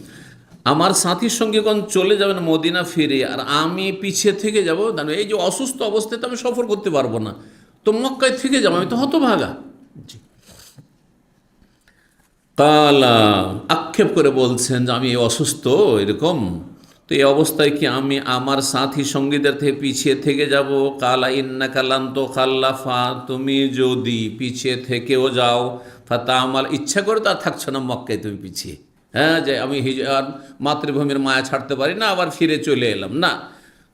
আমার সাথী সঙ্গীগণ চলে যাবেন মদিনা ফিরে, আর আমি পিছিয়ে থেকে যাব। এই যে অসুস্থ অবস্থায় তো আমি সফর করতে পারবো না, তো মক্কায় থেকে যাবো, আমি তো হতভাগা। জি। কালা, আক্ষেপ করে বলছেন যে আমি অসুস্থ এরকম, তো এই অবস্থায় কি আমি আমার সাথী সঙ্গীদের থেকে পিছিয়ে থেকে যাব? কালা ইন্নাকা লান তুখাল্লাফা, তুমি যদি পিছিয়ে থেকেও যাও, ফাতা আমাল, ইচ্ছা করে তো আর থাকছো না মক্কায় তুমি পিছিয়ে, হ্যাঁ, যে আমি মাতৃভূমির মায়া ছাড়তে পারি না আবার ফিরে চলে এলাম, না,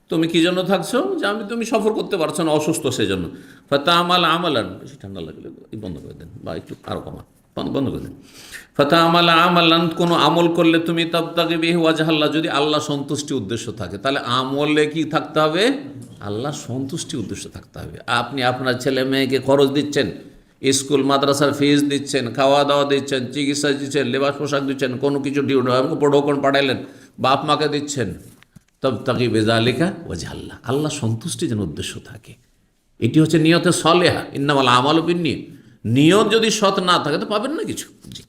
তুমি কি জন্য থাকছো? যে তুমি সফর করতে পারছো না, অসুস্থ, সেজন্য। ফাতা আমাল আমালান, বেশি ঠান্ডা লাগলে বন্ধ করে দেন বা একটু আরও কমা, বন্ধ করে দেন। ফাতা আমালা আমালান, কোনো আমল করলে তুমি তাবতাগি বিহি ওয়াজহাল্লাহ, যদি আল্লাহ সন্তুষ্টি উদ্দেশ্য থাকে, তাহলে আমলে কি থাকতে হবে? আল্লাহ সন্তুষ্টি উদ্দেশ্য থাকতে হবে। আপনি আপনার ছেলে মেয়েকে খরচ দিচ্ছেন, স্কুল মাদ্রাসার ফিস দিচ্ছেন, খাওয়া দাওয়া দিচ্ছেন, চিকিৎসা দিচ্ছেন, লেবাস পোশাক দিচ্ছেন, কোনো কিছু পড়োকন পাঠাইলেন, বাপ মাকে দিচ্ছেন, তাবতাগি বিযালিকা ওয়াজহাল্লাহ, আল্লাহ সন্তুষ্টি যেন উদ্দেশ্য থাকে, এটি হচ্ছে নিয়তে সলেহা। ইন্নামাল আমালু বিন্নিয়াত, নিয়ত যদি সৎ না থাকে তো পাবেন না কিছু। জি।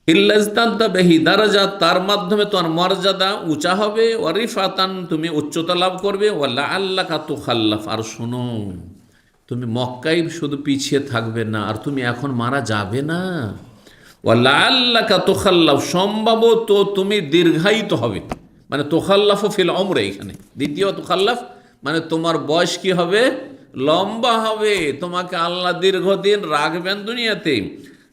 ইল্লাজতাদা বিহি দারাজা, তার মাধ্যমে তোমার মর্যাদা উঁচা হবে, ওয়ারিফাতান, তুমি উচ্চতা লাভ করবে, ওয়ালা আল্লাকা তুখাল্লাফ, আর শোনো, তুমি মক্কায় শুধু পিছিয়ে থাকবে না, আর তুমি এখন মারা যাবে না, ওয়ালা আল্লাকা তুখাল্লাফ, সম্ভবত তুমি দীর্ঘায়িত হবে, মানে তুখাল্লাফ ফিল উমরে, এখানে দ্বিতীয় তুখাল্লাফ মানে তোমার বয়স কি হবে? লম্বা হবে, তোমাকে আল্লাহ দীর্ঘদিন রাখবেন দুনিয়াতে।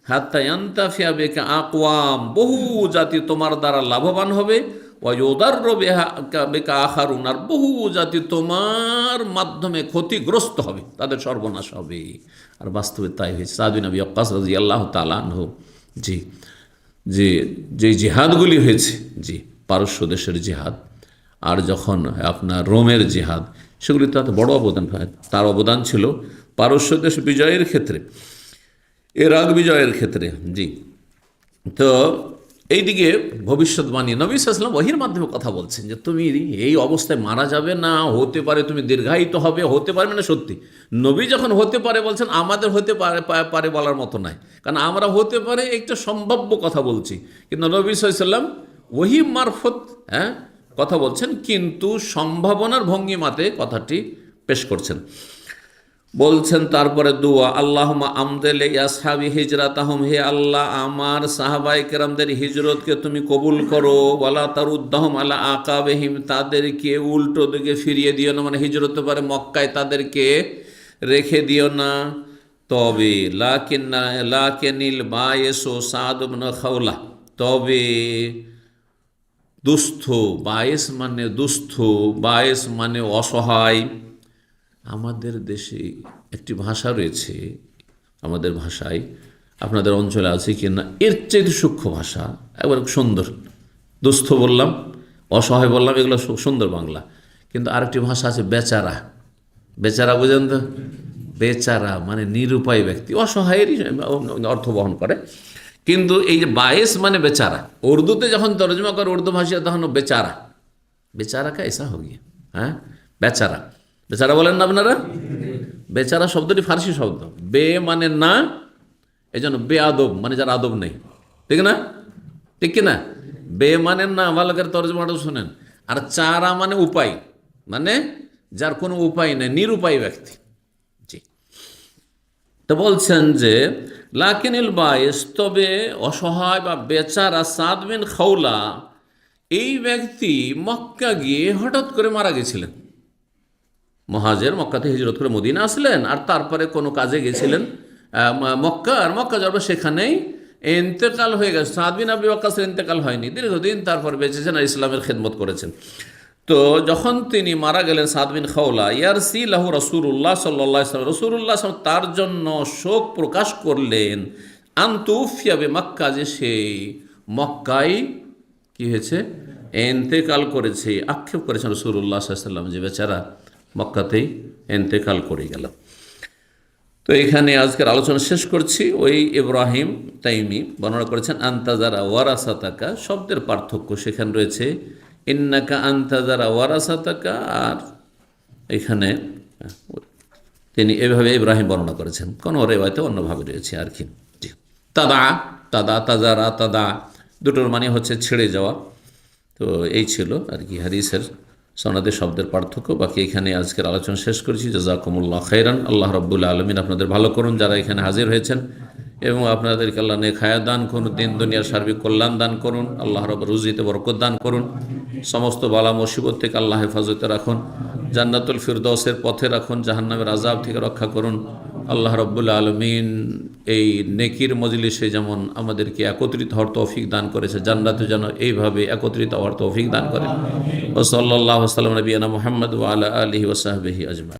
হাত্তা ইয়ান্তাফিয়া বিকা আকওয়াম, বহু জাতি তোমার দ্বারা লাভবান হবে, ওয়া ইউদাররু বিকা আখারুন, আর বহু জাতি তোমার মাধ্যমে ক্ষতিগ্রস্ত হবে, তাদের সর্বনাশ হবে। আর বাস্তবে তাই হয়েছে। সাদ বিন আবি ওয়াক্কাস রাদিয়াল্লাহু তাআলা আনহু, জি, যে জিহাদগুলি হয়েছে, জি, পারস্য দেশের জিহাদ আর যখন আপনার রোমের জিহাদ, সেগুলি তাতে বড় অবদান, তার অবদান ছিল পারস্য দেশ বিজয়ের ক্ষেত্রে, ইরাক বিজয়ের ক্ষেত্রে। জি। তো এইদিকে ভবিষ্যৎবাণী, নবী সাল্লাল্লাহু আলাইহি ওয়াসাল্লাম ওহীর মাধ্যমে কথা বলছেন যে তুমি এই অবস্থায় মারা যাবে না, হতে পারে তুমি দীর্ঘায়িত হবে, হতে পারে মানে সত্যি। নবী যখন হতে পারে বলছেন, আমাদের হতে পারে বলার মতো নয়, কারণ আমরা হতে পারে একটা সম্ভাব্য কথা বলছি, কিন্তু নবী সাল্লাল্লাহু আলাইহি ওয়াসাল্লাম ওহী মারফত, হ্যাঁ, কথা বলছেন, কিন্তু সম্ভাবনার ভঙ্গিমাতে কথাটি পেশ করছেন। বলছেন তারপরে দোয়া, আল্লাহুম্মা আমদিলি আসহাবি হিজরাতাহুম, হে আল্লাহ আমার সাহাবায়ে কেরামদের হিজরতকে তুমি কবুল করো, ওয়ালা তারুদ্দাহুম আলা আকাবিহিম, তাদেরকে উল্টো দিকে ফিরিয়ে দিও না, মানে হিজরত পারে মক্কায় তাদেরকে রেখে দিও না। তবে লাকিনিল বায়েসু সাদ ইবনে খাওলা, তবে দুস্থ, বায়েস মানে দুস্থ, বায়েস মানে অসহায়। আমাদের দেশে একটি ভাষা রয়েছে, আমাদের ভাষায়, আপনাদের অঞ্চলে আছে কি না, এর চেয়ে সূক্ষ্ম ভাষা, একবার সুন্দর। দুস্থ বললাম, অসহায় বললাম, এগুলো সুন্দর বাংলা। কিন্তু আরেকটি ভাষা আছে বেচারা। বেচারা বুঝেন তো? বেচারা মানে নিরুপায় ব্যক্তি, অসহায়েরই অর্থ বহন করে। কিন্তু এই যে বায়েস মানে বেচারা, উর্দুতে যখন তর্জমা করে উর্দু ভাষা, তখন বেচারা, বেচারা কা এসা হো গিয়া, হ্যাঁ, বেচারা, বেচারা বলেন না আপনারা? বেচারা শব্দটি ফার্সি শব্দ, বে মানে না, এই জন্য বে আদব মানে যার আদব নেই, ঠিক না? ঠিক কিনা? বে মানে না, ভালো করে তর্জমাটা শুনেন। আর চারা মানে উপায়, মানে যার কোনো উপায় নেই, নিরুপায় ব্যক্তি। জি। তো বলছেন যে লাকিনিল বায়েস, তবে অসহায় বা বেচারা সাদ বিন খাওলা, এই ব্যক্তি মক্কা গিয়ে হঠাৎ করে মারা গেছিলেন। মুহাজির, মক্কাতে হিজরত করে মদিনা আসলেন, আর তারপরে কোনো কাজে গেছিলেন মক্কা, আর মক্কা যাওয়ার পর সেখানেই ইন্তেকাল হয়ে গেছে। সাদ বিন আবি ওয়াক্কাসের ইন্তেকাল হয়নি, দীর্ঘদিন তারপর বেঁচেছেন আর ইসলামের খেদমত করেছেন। তো যখন তিনি মারা গেলেন সাদ বিন খাওলা, ইয়ারসি লাহু রাসূলুল্লাহ সাল্লাল্লাহু আলাইহি ওয়াসাল্লাম, রাসূলুল্লাহ সাল্লাল্লাহু আলাইহি ওয়াসাল্লাম তার জন্য শোক প্রকাশ করলেন। আনতুফিয়া বে মক্কা, যে সেই মক্কায় কি হয়েছে, এন্তেকাল করেছে। আক্ষেপ করেছেন রাসূলুল্লাহ সাল্লাল্লাহু আলাইহি ওয়াসাল্লাম যে বেচারা মক্কাতেই এন্তেকাল করে গেল। তো এখানে আজকের আলোচনা শেষ করছি। ওই ইব্রাহিম তাইমি বর্ণনা করেছেন আন্তাজারা ওয়ারাসাতাকা, শব্দের পার্থক্য সেখানে রয়েছে ইন্নাকা আন্তাজারা ওয়ারাসাতাকা, আর এখানে তিনি এভাবে ইব্রাহিম বর্ণনা করেছেন, কোনো রেওয়ায়তে অন্যভাবে রয়েছে আর কি। তাদা তাদা তাজারা তাদা দুটোর মানে হচ্ছে ছেড়ে যাওয়া। তো এই ছিল আর কি হাদিসের সনদে শব্দের পার্থক্য। বাকি এখানে আজকের আলোচনা শেষ করেছি। জাযাকুমুল্লাহ খাইরান। আল্লাহ রাব্বুল আলামিন আপনাদের ভালো করুন যারা এখানে হাজির হয়েছেন, এবং আপনাদেরকে আল্লাহ নেক হায়াত দান করুন, দিন দুনিয়ার সার্বিক কল্যাণ দান করুন, আল্লাহ রাব্বুল রুজিতে বরকত দান করুন, সমস্ত বালা মুসিবত থেকে আল্লাহ হেফাজতে রাখুন, জান্নাতুল ফিরদৌসের পথে রাখুন, জাহান্নামের আযাব থেকে রক্ষা করুন। আল্লাহ রাব্বুল আলামিন এই নেকির মজলিসে যেমন আমাদেরকে একত্রিত হওয়ার তৌফিক দান করেছে, জান্নাতে যেন এইভাবে একত্রিত হওয়ার তৌফিক দান করেন। ওয়া সাল্লাল্লাহু আলা নবিয়িনা মুহাম্মদ ওয়া আলা আলিহি ওয়া সাহবিহি আজমাইন।